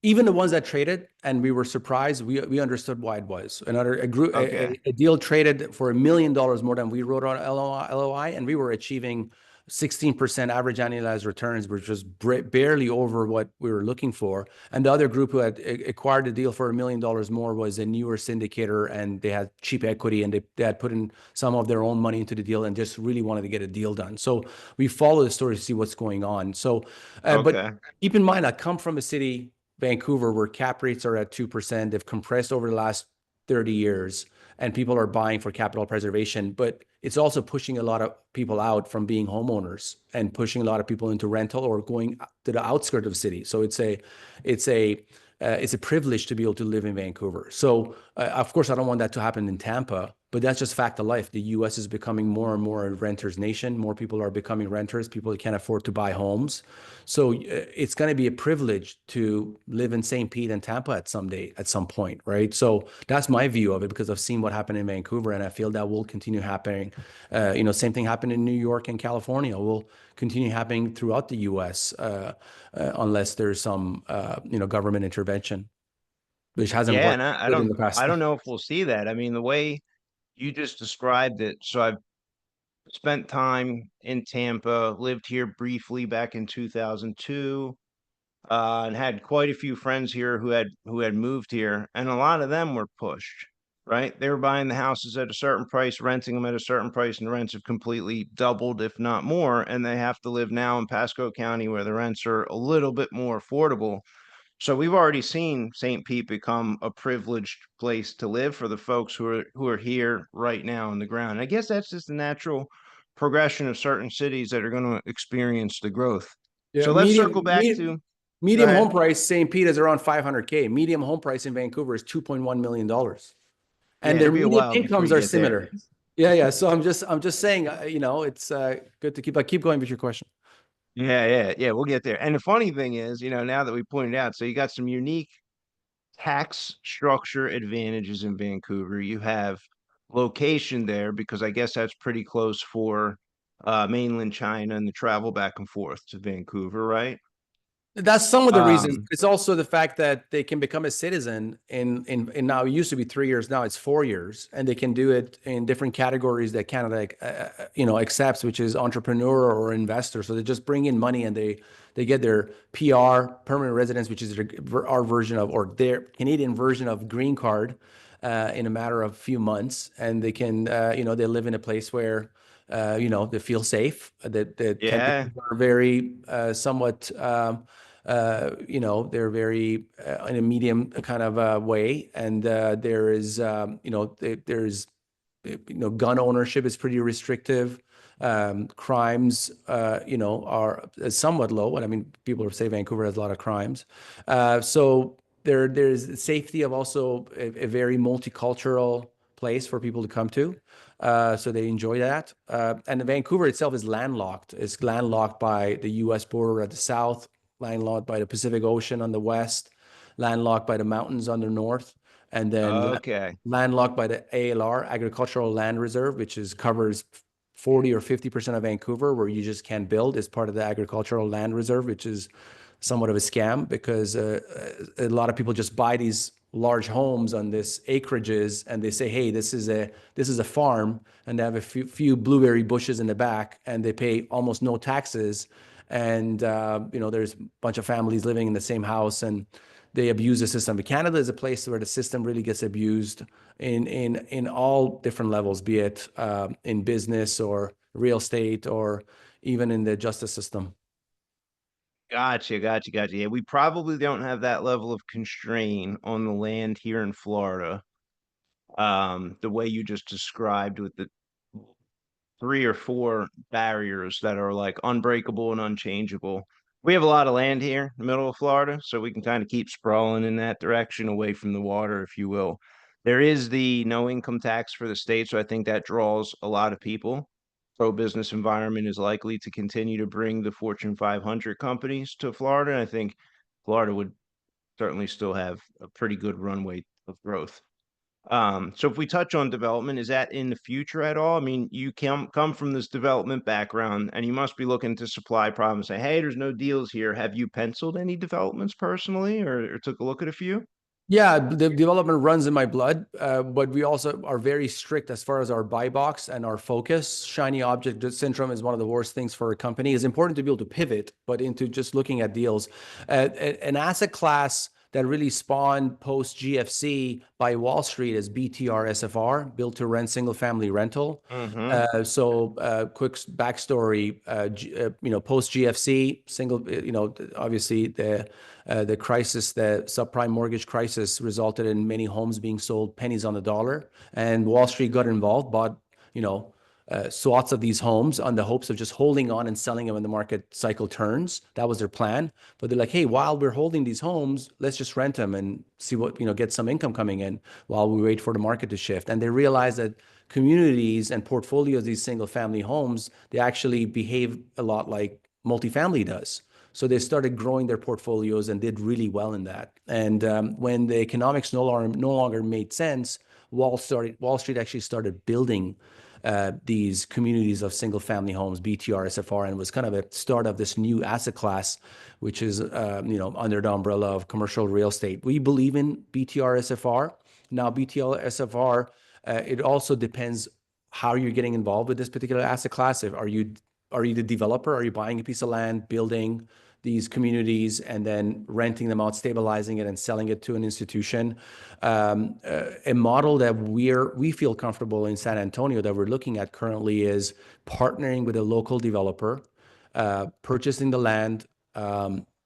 Even the ones that traded and we were surprised, we understood why it was. Another a group Okay. a deal traded for $1 million more than we wrote on LOI, and we were achieving 16% average annualized returns, which was barely over what we were looking for. And the other group who had acquired the deal for $1 million more was a newer syndicator, and they had cheap equity, and they had put in some of their own money into the deal and just really wanted to get a deal done. So we follow the story to see what's going on. So, but Okay. keep in mind, I come from a city, Vancouver, where cap rates are at 2%. They've compressed over the last 30 years, and people are buying for capital preservation. But it's also pushing a lot of people out from being homeowners and pushing a lot of people into rental or going to the outskirts of the city. So it's a it's a privilege to be able to live in Vancouver. So, of course, I don't want that to happen in Tampa, but that's just fact of life. The U.S. is becoming more and more a renters nation. More people are becoming renters. People can't afford to buy homes. So it's going to be a privilege to live in St. Pete and Tampa at some point, right? So that's my view of it because I've seen what happened in Vancouver, and I feel that will continue happening. Same thing happened in New York and California. Will continue happening throughout the U.S. Unless there's some government intervention, which hasn't Yeah, worked and I good in don't the I past. don't know if we'll see that. I mean, the way you just described it, so I've spent time in Tampa, lived here briefly back in 2002, and had quite a few friends here who had moved here, and a lot of them were pushed, right? They were buying the houses at a certain price, renting them at a certain price, and the rents have completely doubled, if not more, and they have to live now in Pasco County where the rents are a little bit more affordable. So we've already seen St. Pete become a privileged place to live for the folks who are here right now on the ground. And I guess that's just the natural progression of certain cities that are going to experience the growth. Yeah, So let's circle back to go medium home ahead. price St. Pete is around 500K. Medium home price in Vancouver is $2.1 million, Yeah, and their it'll be a median while before incomes you are get there. similar. Yeah, yeah. So I'm just saying, it's good to keep going with your question. Yeah. We'll get there. And the funny thing is, now that we pointed out, so you got some unique tax structure advantages in Vancouver. You have location there because I guess that's pretty close for mainland China and the travel back and forth to Vancouver, right? That's some of the reasons. Um, It's also the fact that they can become a citizen in now it used to be 3 years, now it's 4 years, and they can do it in different categories that Canada accepts, which is entrepreneur or investor. So they just bring in money and they get their PR, permanent residence, which is our version of, or their Canadian version of green card, in a matter of few months, and they can they live in a place where they feel safe. That the yeah, temperatures are very somewhat. They're very in a medium kind of way, and there is, there's, gun ownership is pretty restrictive. Crimes, are somewhat low, but I mean, people say Vancouver has a lot of crimes. So there's safety of also a very multicultural place for people to come to. So they enjoy that. And Vancouver itself is landlocked. It's landlocked by the U.S. border at the south, landlocked by the Pacific Ocean on the west, landlocked by the mountains on the north, and then okay. landlocked by the ALR, Agricultural Land Reserve, which covers 40 or 50% of Vancouver, where you just can't build as part of the Agricultural Land Reserve, which is somewhat of a scam because a lot of people just buy these large homes on this acreages and they say, hey, this is a farm, and they have a few blueberry bushes in the back and they pay almost no taxes. And there's a bunch of families living in the same house and they abuse the system. But Canada is a place where the system really gets abused in all different levels, be it in business or real estate or even in the justice system. Gotcha. Yeah, we probably don't have that level of constraint on the land here in Florida. The way you just described with the three or four barriers that are like unbreakable and unchangeable. We have a lot of land here in the middle of Florida, so we can kind of keep sprawling in that direction away from the water, if you will. There is the no income tax for the state, so I think that draws a lot of people. Pro-business environment is likely to continue to bring the Fortune 500 companies to Florida. And I think Florida would certainly still have a pretty good runway of growth. So if we touch on development, is that in the future at all? I mean, you come from this development background and you must be looking to supply problems. Say, hey, there's no deals here. Have you penciled any developments personally or took a look at a few? Yeah, the development runs in my blood, but we also are very strict as far as our buy box and our focus. Shiny object syndrome is one of the worst things for a company. It's important to be able to pivot, but into just looking at deals. An asset class that really spawned post GFC by Wall Street is BTR SFR, built to rent single family rental. Mm-hmm. Quick backstory, post GFC, obviously the crisis, the subprime mortgage crisis resulted in many homes being sold pennies on the dollar, and Wall Street got involved, bought, swaths of these homes on the hopes of just holding on and selling them when the market cycle turns. That was their plan. But they're like, hey, while we're holding these homes, let's just rent them and see what, get some income coming in while we wait for the market to shift. And they realized that communities and portfolios of these single family homes, they actually behave a lot like multifamily does. So they started growing their portfolios and did really well in that. And when the economics no longer made sense, Wall Street actually started building these communities of single family homes, BTR, SFR, and was kind of a start of this new asset class, which is under the umbrella of commercial real estate. We believe in BTR, SFR. Now, BTR, SFR, it also depends how you're getting involved with this particular asset class. Are you the developer? Are you buying a piece of land, building these communities, and then renting them out, stabilizing it, and selling it to an institution? A model that we feel comfortable in San Antonio that we're looking at currently is partnering with a local developer, purchasing the land,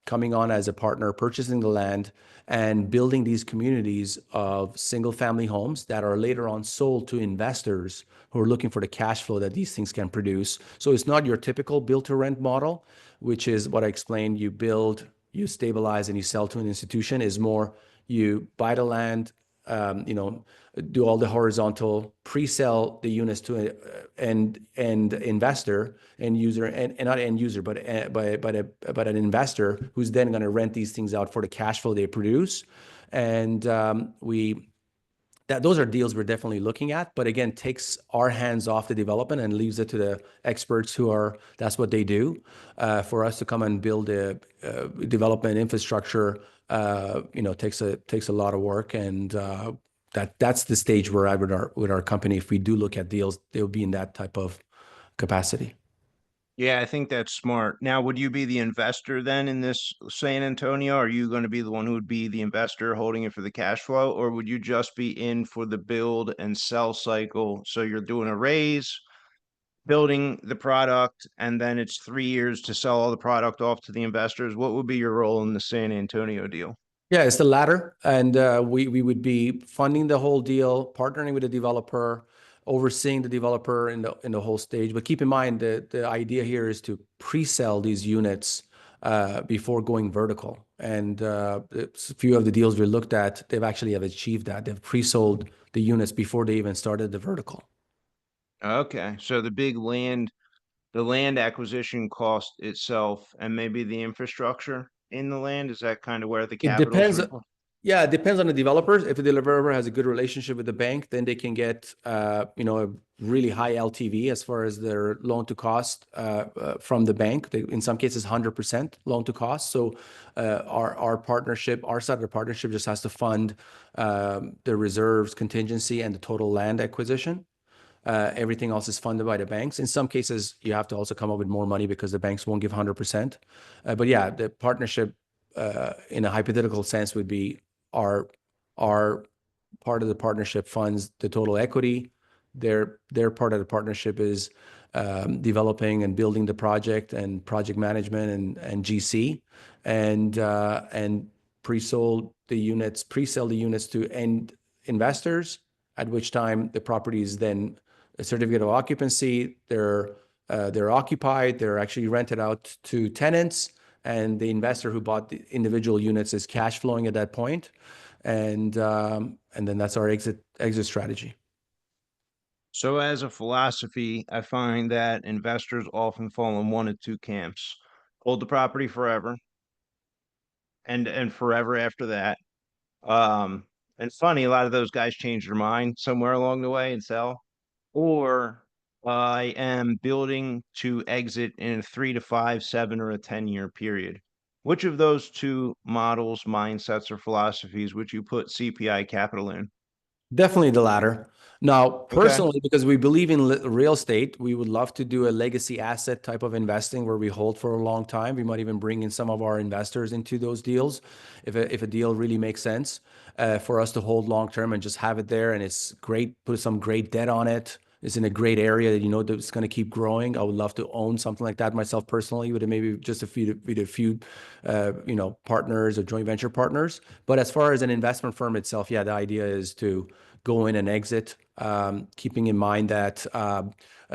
coming on as a partner, purchasing the land, and building these communities of single family homes that are later on sold to investors who are looking for the cash flow that these things can produce. So it's not your typical build to rent model, which is what I explained. You build, you stabilize, and you sell to an institution. Is more you buy the land, do all the horizontal, pre-sell the units to an investor, end user, and not end user, but an investor who's then going to rent these things out for the cash flow they produce. And those are deals we're definitely looking at, but again, takes our hands off the development and leaves it to the experts that's what they do. For us to come and build a development infrastructure, takes a lot of work, and that's the stage we're at with our company. If we do look at deals, they'll be in that type of capacity. Yeah, I think that's smart. Now, would you be the investor then in this San Antonio? Are you going to be the one who would be the investor holding it for the cash flow, or would you just be in for the build and sell cycle? So you're doing a raise, building the product, and then it's 3 years to sell all the product off to the investors. What would be your role in the San Antonio deal? Yeah, it's the latter, and we would be funding the whole deal, partnering with the developer, overseeing the developer in the whole stage. But keep in mind that the idea here is to pre-sell these units before going vertical. And a few of the deals we looked at, they've actually have achieved that. They've pre-sold the units before they even started the vertical. Okay, so the land acquisition cost itself and maybe the infrastructure in the land, is that kind of where the It capital's depends. required? Yeah, it depends on the developers. If the developer has a good relationship with the bank, then they can get, a really high LTV as far as their loan to cost from the bank. In some cases, 100% loan to cost. So our side of the partnership just has to fund the reserves, contingency, and the total land acquisition. Everything else is funded by the banks. In some cases, you have to also come up with more money because the banks won't give 100%. But yeah, the partnership in a hypothetical sense would be our part of the partnership funds the total equity. Their part of the partnership is developing and building the project and project management and GC, and pre-sell the units to end investors, at which time the property is then a certificate of occupancy. They're occupied. They're actually rented out to tenants, and the investor who bought the individual units is cash flowing at that point. And then that's our exit strategy. So as a philosophy, I find that investors often fall in one of two camps. Hold the property forever and forever after that. Um, And funny, a lot of those guys change their mind somewhere along the way and sell. Or I am building to exit in a 3 to 5, 7, or a 10-year period. Which of those two models, mindsets, or philosophies would you put CPI capital in? Definitely the latter. Now, Okay. personally, because we believe in real estate, we would love to do a legacy asset type of investing where we hold for a long time. We might even bring in some of our investors into those deals if a deal really makes sense for us to hold long term and just have it there. And it's great, put some great debt on it. It's in a great area that you know that it's going to keep growing. I would love to own something like that myself personally, with maybe just a few partners or joint venture partners. But as far as an investment firm itself, yeah, the idea is to go in and exit, keeping in mind that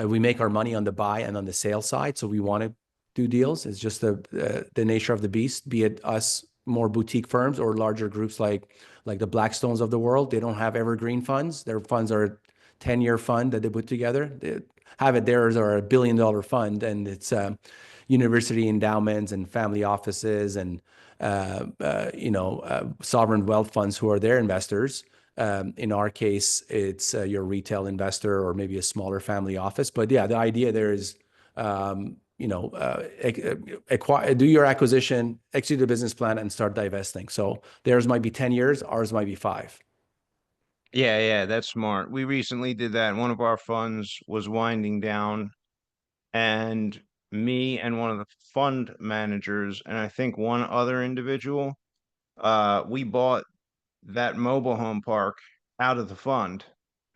we make our money on the buy and on the sale side. So we want to do deals. It's just the nature of the beast, be it us more boutique firms or larger groups like the Blackstones of the world. They don't have evergreen funds. Their funds are a 10-year fund that they put together. They have it theirs or $1 billion fund, and it's university endowments and family offices and sovereign wealth funds who are their investors. In our case, it's your retail investor or maybe a smaller family office. But yeah, the idea there is, do your acquisition, execute a business plan, and start divesting. So theirs might be 10 years, ours might be 5. Yeah, yeah, that's smart. We recently did that. One of our funds was winding down, and me and one of the fund managers, and I think one other individual, we bought that mobile home park out of the fund.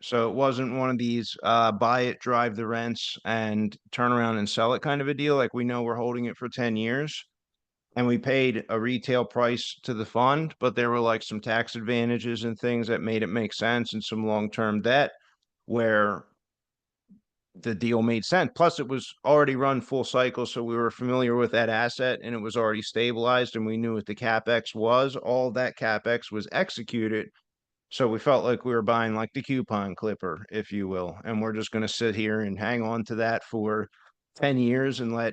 So it wasn't one of these buy it, drive the rents, and turn around and sell it kind of a deal. Like we know we're holding it for 10 years. And we paid a retail price to the fund, but there were like some tax advantages and things that made it make sense and some long-term debt where the deal made sense. Plus, it was already run full cycle, so we were familiar with that asset and it was already stabilized and we knew what the capex was. All that capex was executed. So we felt like we were buying like the coupon clipper, if you will. And we're just going to sit here and hang on to that for 10 years and let,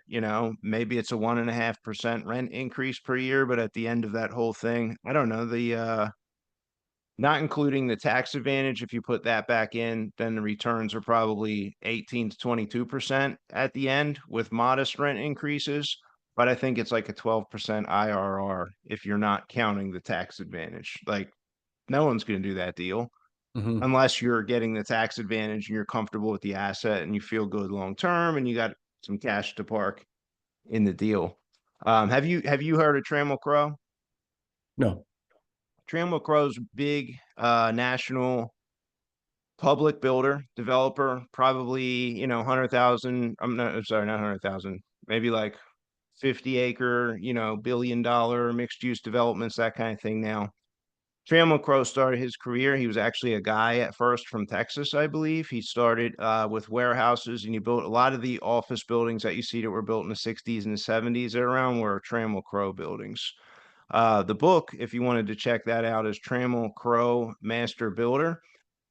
maybe it's a 1.5% rent increase per year. But at the end of that whole thing, I don't know, not including the tax advantage, if you put that back in, then the returns are probably 18 to 22% at the end with modest rent increases. But I think it's like a 12% IRR if you're not counting the tax advantage. Like no one's going to do that deal Mm-hmm. unless you're getting the tax advantage and you're comfortable with the asset and you feel good long term and you got some cash to park in the deal. Have you heard of Trammell Crow? No. Trammell Crow's big national public builder, developer, probably 100,000. I'm sorry, not 100,000. Maybe like 50 acre, $1 billion mixed use developments, that kind of thing now. Trammell Crow started his career. He was actually a guy at first from Texas, I believe. He started with warehouses and he built a lot of the office buildings that you see that were built in the 60s and the 70s that are around were Trammell Crow buildings. The book, if you wanted to check that out, is Trammell Crow Master Builder.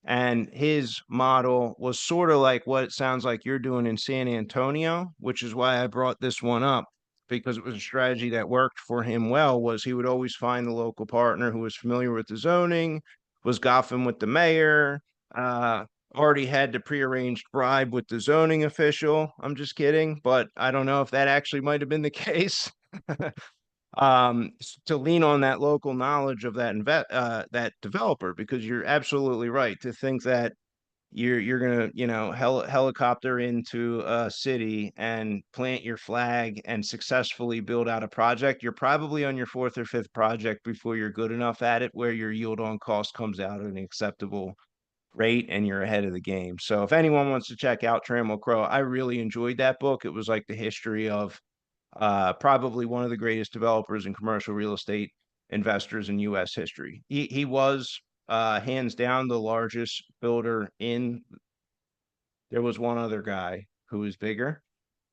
And his model was sort of like what it sounds like you're doing in San Antonio, which is why I brought this one up because it was a strategy that worked for him well was he would always find the local partner who was familiar with the zoning, was goffing with the mayor, uh, already had the prearranged bribe with the zoning official. I'm just kidding, but I don't know if that actually might have been the case. To lean on that local knowledge of that developer because you're absolutely right to think that you're gonna helicopter into a city and plant your flag and successfully build out a project. You're probably on your fourth or fifth project before you're good enough at it where your yield on cost comes out at an acceptable rate and you're ahead of the game. So if anyone wants to check out Trammell Crow, I really enjoyed that book. It was like the history of probably one of the greatest developers and commercial real estate investors in U.S. history. He was hands down the largest builder in. There was one other guy who was bigger,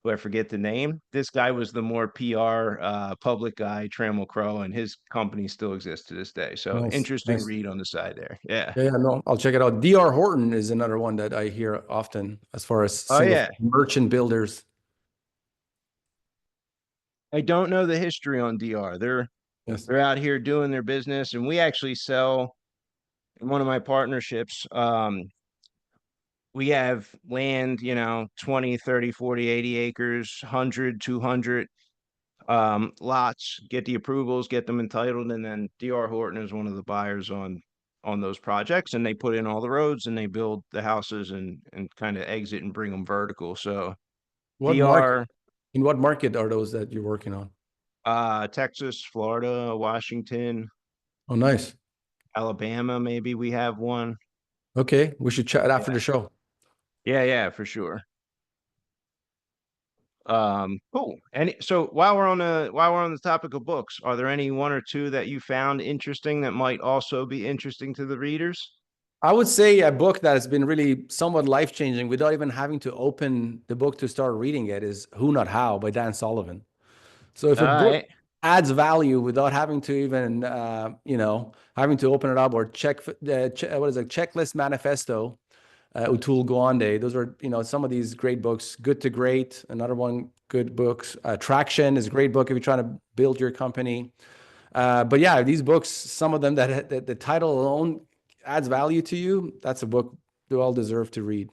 who I forget the name. This guy was the more PR public guy, Trammell Crow, and his company still exists to this day. So Nice. interesting Nice. read on the side there. Yeah. Yeah, no, I'll check it out. DR Horton is another one that I hear often as far as Oh single yeah. merchant builders. I don't know the history on DR. They're Yes. they're out here doing their business, and we actually sell in one of my partnerships, we have land, 20, 30, 40, 80 acres, 100, 200 lots, get the approvals, get them entitled, and then DR Horton is one of the buyers on those projects, and they put in all the roads and they build the houses and kind of exit and bring them vertical. So What market? DR, In what market are those that you're working on? Texas, Florida, Washington, Oh, nice. Alabama, maybe we have one. Okay, we should chat after Yeah. the show. Yeah, yeah, for sure. Cool. And so while we're on the topic of books, are there any one or two that you found interesting that might also be interesting to the readers? I would say a book that has been really somewhat life-changing without even having to open the book to start reading it is Who Not How by Dan Sullivan. So if All a book right. adds value without having to even, having to open it up or check, what is it, Checklist Manifesto, Utul Gawande, those are, some of these great books. Good to Great, another one, good books. Traction is a great book if you're trying to build your company. But yeah, these books, some of them that the title alone adds value to you, that's a book you all deserve to read.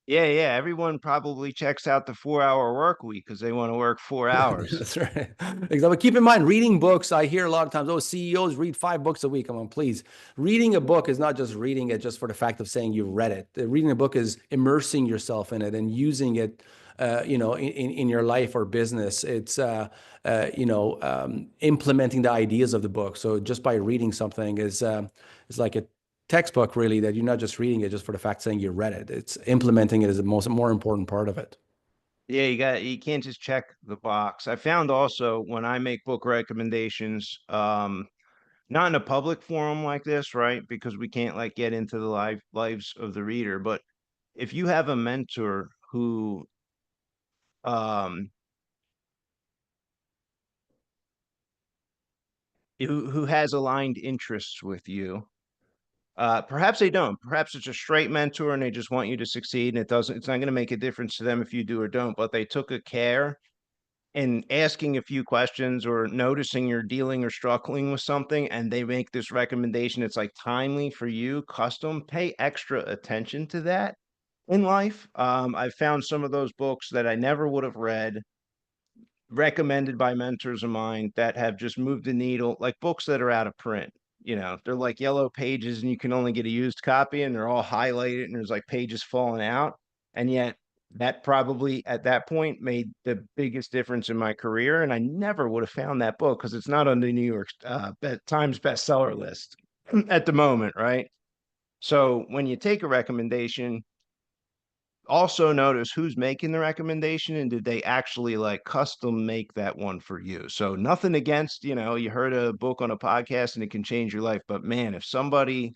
Yeah, yeah. Everyone probably checks out the 4 hour work week because they want to work 4 hours. That's right. Exactly. Keep in mind, reading books, I hear a lot of times, oh, CEOs read 5 books a week. I'm on, please. Reading a book is not just reading it just for the fact of saying you read it. Reading a book is immersing yourself in it and using it, in your life or business. It's, implementing the ideas of the book. So just by reading something is like a textbook, really, that you're not just reading it just for the fact saying you read it. It's implementing it is the more important part of it. Yeah, you can't just check the box. I found also when I make book recommendations, not in a public forum like this, right? Because we can't like get into the lives of the reader, but if you have a mentor um who has aligned interests with you, perhaps they don't. Perhaps it's a straight mentor and they just want you to succeed, and it's not going to make a difference to them if you do or don't, but they took a care in asking a few questions or noticing you're dealing or struggling with something, and they make this recommendation. It's like timely for you, custom. Pay extra attention to that in life. I've found some of those books that I never would have read recommended by mentors of mine that have just moved the needle, like books that are out of print. They're like yellow pages and you can only get a used copy and they're all highlighted and there's like pages falling out. And yet that probably at that point made the biggest difference in my career. And I never would have found that book because it's not on the New York Times bestseller list at the moment, right? So when you take a recommendation, also notice who's making the recommendation and did they actually like custom make that one for you. So nothing against, you heard a book on a podcast and it can change your life, but man, if somebody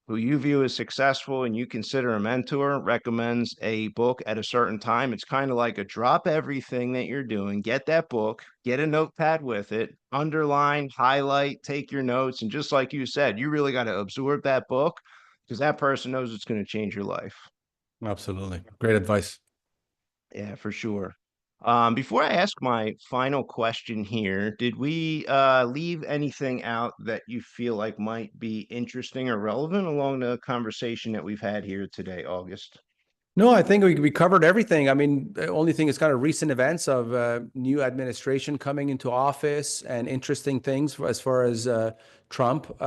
who you view as successful and you consider a mentor recommends a book at a certain time, it's kind of like a drop everything that you're doing, get that book, get a notepad with it, underline, highlight, take your notes, and just like you said, you really got to absorb that book because that person knows it's going to change your life. Absolutely. Great advice. Yeah, for sure. Before I ask my final question here, did we leave anything out that you feel like might be interesting or relevant along the conversation that we've had here today, August? No, I think we covered everything. I mean, the only thing is kind of recent events of new administration coming into office and interesting things as far as Trump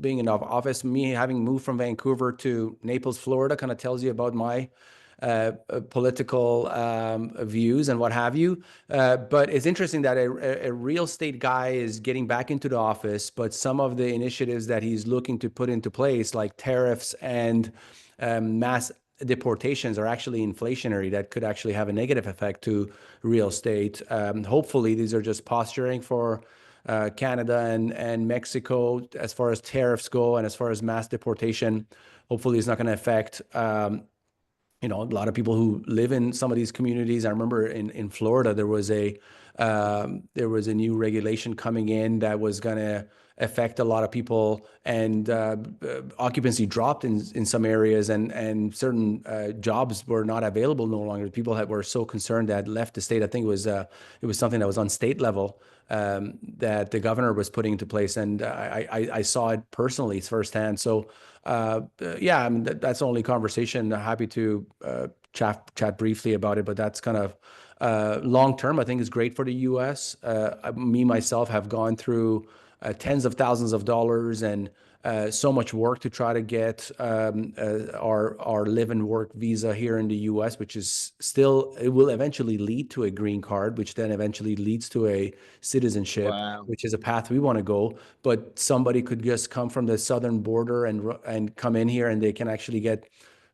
being in office. Me having moved from Vancouver to Naples, Florida, kind of tells you about my political views and what have you. But it's interesting that a real estate guy is getting back into the office, but some of the initiatives that he's looking to put into place, like tariffs and mass deportations, are actually inflationary. That could actually have a negative effect to real estate. Hopefully, these are just posturing for Canada and Mexico as far as tariffs go and as far as mass deportation. Hopefully, it's not going to affect a lot of people who live in some of these communities. I remember in Florida, there was a new regulation coming in that was going to affect a lot of people, and occupancy dropped in some areas, and certain jobs were not available no longer. People were so concerned that left the state. I think it was something that was on state level, that the governor was putting into place, and I saw it personally firsthand. So yeah, I mean, that's the only conversation. Happy to chat briefly about it, but that's kind of long term. I think is great for the U.S. Me myself have gone through tens of thousands of dollars and so much work to try to get our live and work visa here in the U.S., which is still, it will eventually lead to a green card, which then eventually leads to a citizenship, Wow. which is a path we want to go. But somebody could just come from the southern border and come in here, and they can actually get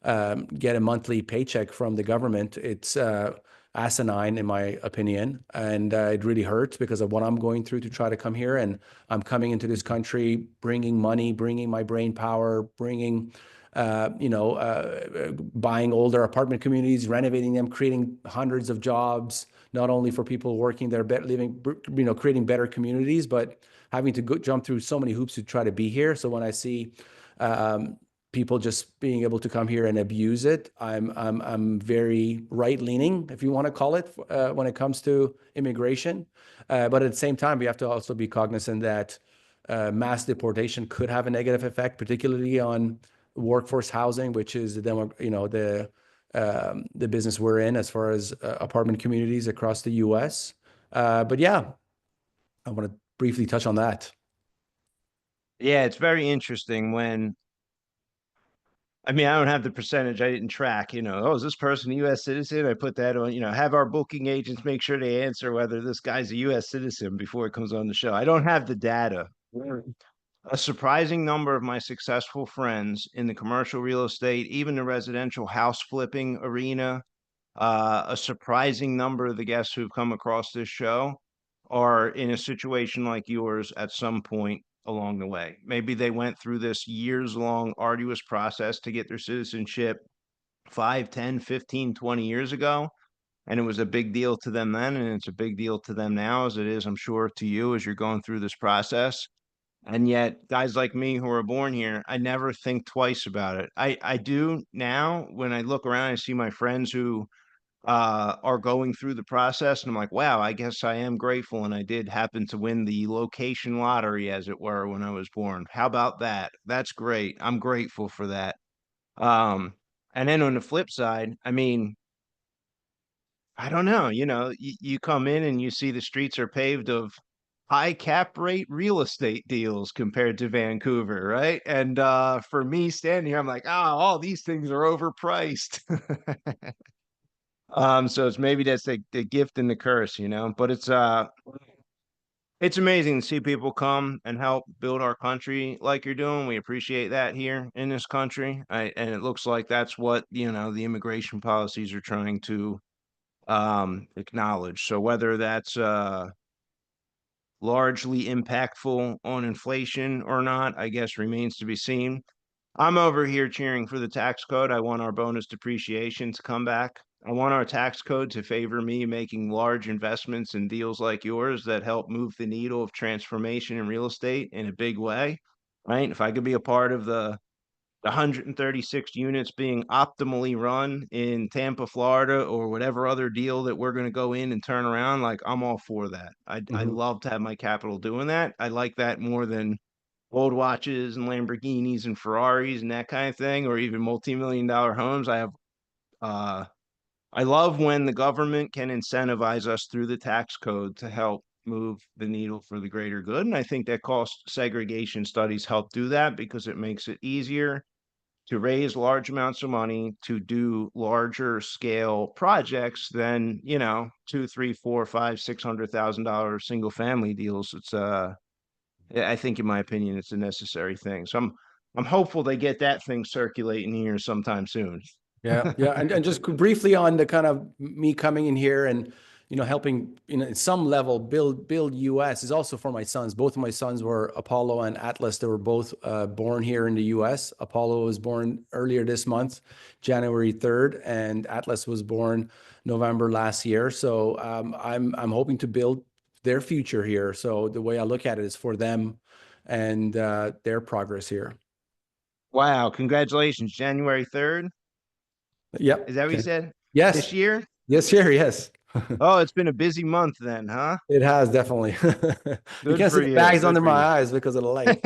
a monthly paycheck from the government. It's asinine, in my opinion, and it really hurts because of what I'm going through to try to come here. And I'm coming into this country, bringing money, bringing my brain power, bringing, buying older apartment communities, renovating them, creating hundreds of jobs, not only for people working there, living, creating better communities, but having to jump through so many hoops to try to be here. So when I see people just being able to come here and abuse it, I'm very right leaning, if you want to call it, when it comes to immigration. But at the same time, we have to also be cognizant that mass deportation could have a negative effect, particularly on workforce housing, which is the business we're in as far as apartment communities across the U.S. But yeah, I want to briefly touch on that. Yeah, it's very interesting when I mean, I don't have the percentage. I didn't track, oh, is this person a U.S. citizen? I put that on, have our booking agents make sure they answer whether this guy's a U.S. citizen before it comes on the show. I don't have the data. A surprising number of my successful friends in the commercial real estate, even the residential house flipping arena, a surprising number of the guests who've come across this show are in a situation like yours at some point along the way. Maybe they went through this years long, arduous process to get their citizenship 5, 10, 15, 20 years ago. And it was a big deal to them then. And it's a big deal to them now, as it is, I'm sure, to you as you're going through this process. And yet, guys like me who are born here, I never think twice about it. I do now when I look around, I see my friends who are going through the process. And I'm like, wow, I guess I am grateful. And I did happen to win the location lottery, as it were, when I was born. How about that? That's great. I'm grateful for that. Um, and then on the flip side, I mean, I don't know, you come in and you see the streets are paved of high cap rate real estate deals compared to Vancouver, right? And for me standing here, I'm like, oh, all these things are overpriced. So it's maybe that's the gift and the curse, but it's amazing to see people come and help build our country like you're doing. We appreciate that here in this country. And it looks like that's what, the immigration policies are trying to acknowledge. So whether that's largely impactful on inflation or not, I guess remains to be seen. I'm over here cheering for the tax code. I want our bonus depreciation to come back. I want our tax code to favor me making large investments in deals like yours that help move the needle of transformation in real estate in a big way, right? If I could be a part of the 136 units being optimally run in Tampa, Florida, or whatever other deal that we're going to go in and turn around, like I'm all for that. I Mhm. love to have my capital doing that. I like that more than gold watches and Lamborghinis and Ferraris and that kind of thing, or even multi-million-dollar homes. Uh, I love when the government can incentivize us through the tax code to help move the needle for the greater good. And I think that cost segregation studies help do that because it makes it easier to raise large amounts of money to do larger scale projects than, two, three, four, five, $600,000 single family deals. I think in my opinion, it's a necessary thing. So I'm hopeful they get that thing circulating here sometime soon. Yeah, yeah, and just briefly on the kind of me coming in here and helping at some level build US is also for my sons. Both of my sons were Apollo and Atlas. They were both born here in the US. Apollo was born earlier this month, January 3rd, and Atlas was born November last year. So I'm hoping to build their future here. So the way I look at it is for them and their progress here. Wow, congratulations. January 3rd. Yep. Is that what you Okay. said? This Yes. year? Yes, sure. Yes. Oh, it's been a busy month then, huh? It has definitely. You Good can't see for the you. bags Good under for my you. eyes because of the light.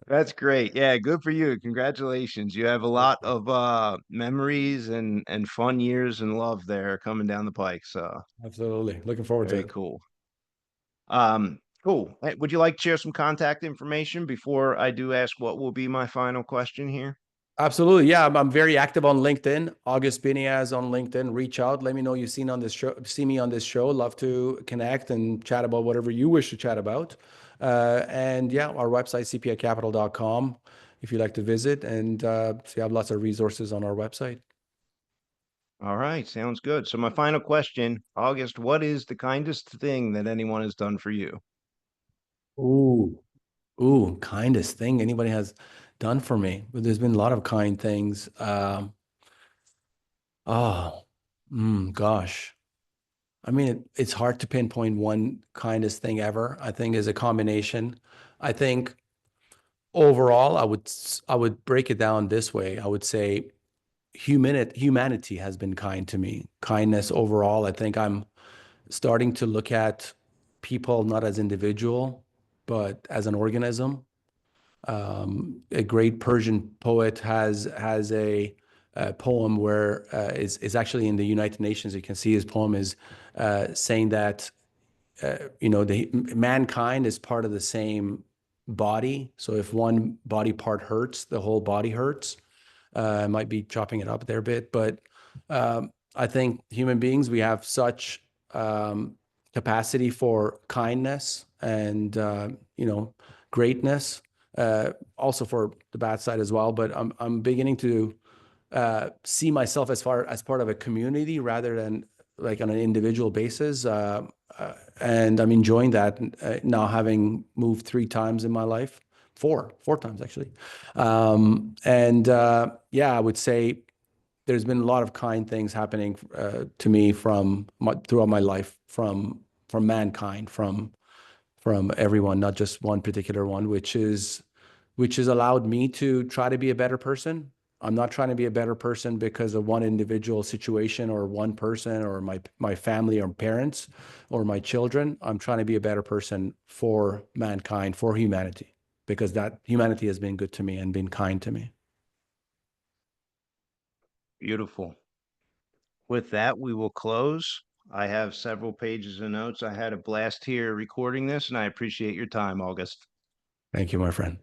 That's great. Yeah, good for you. Congratulations. You have a lot of memories and fun years and love there coming down the pike. So Absolutely. Looking forward to very it. cool. Cool. Hey, would you like to share some contact information before I do ask what will be my final question here? Absolutely. Yeah, I'm very active on LinkedIn. August Biniaz on LinkedIn. Reach out. Let me know you've seen on this show, see me on this show. Love to connect and chat about whatever you wish to chat about. And yeah, our website, cpicapital.com, if you'd like to visit. And so you have lots of resources on our website. All right, sounds good. So my final question, August, what is the kindest thing that anyone has done for you? Ooh. Ooh, kindest thing anybody has done for me. But there's been a lot of kind things. Oh, gosh. I mean, it's hard to pinpoint one kindest thing ever. I think is a combination. I think overall, I would break it down this way. I would say humanity has been kind to me. Kindness overall. I think I'm starting to look at people not as individual, but as an organism. A great Persian poet has a poem where is actually in the United Nations. You can see his poem is saying that the mankind is part of the same body. So if one body part hurts, the whole body hurts. I might be chopping it up there a bit, but I think human beings, we have such capacity for kindness and greatness, also for the bad side as well. But I'm beginning to see myself as part of a community rather than like on an individual basis. And I'm enjoying that now, having moved 3 times in my life, four times actually. And yeah, I would say there's been a lot of kind things happening to me throughout my life, from mankind, from everyone, not just one particular one, which has allowed me to try to be a better person. I'm not trying to be a better person because of one individual situation or one person or my family or parents or my children. I'm trying to be a better person for mankind, for humanity, because that humanity has been good to me and been kind to me. Beautiful. With that, we will close. I have several pages of notes. I had a blast here recording this, and I appreciate your time, August. Thank you, my friend.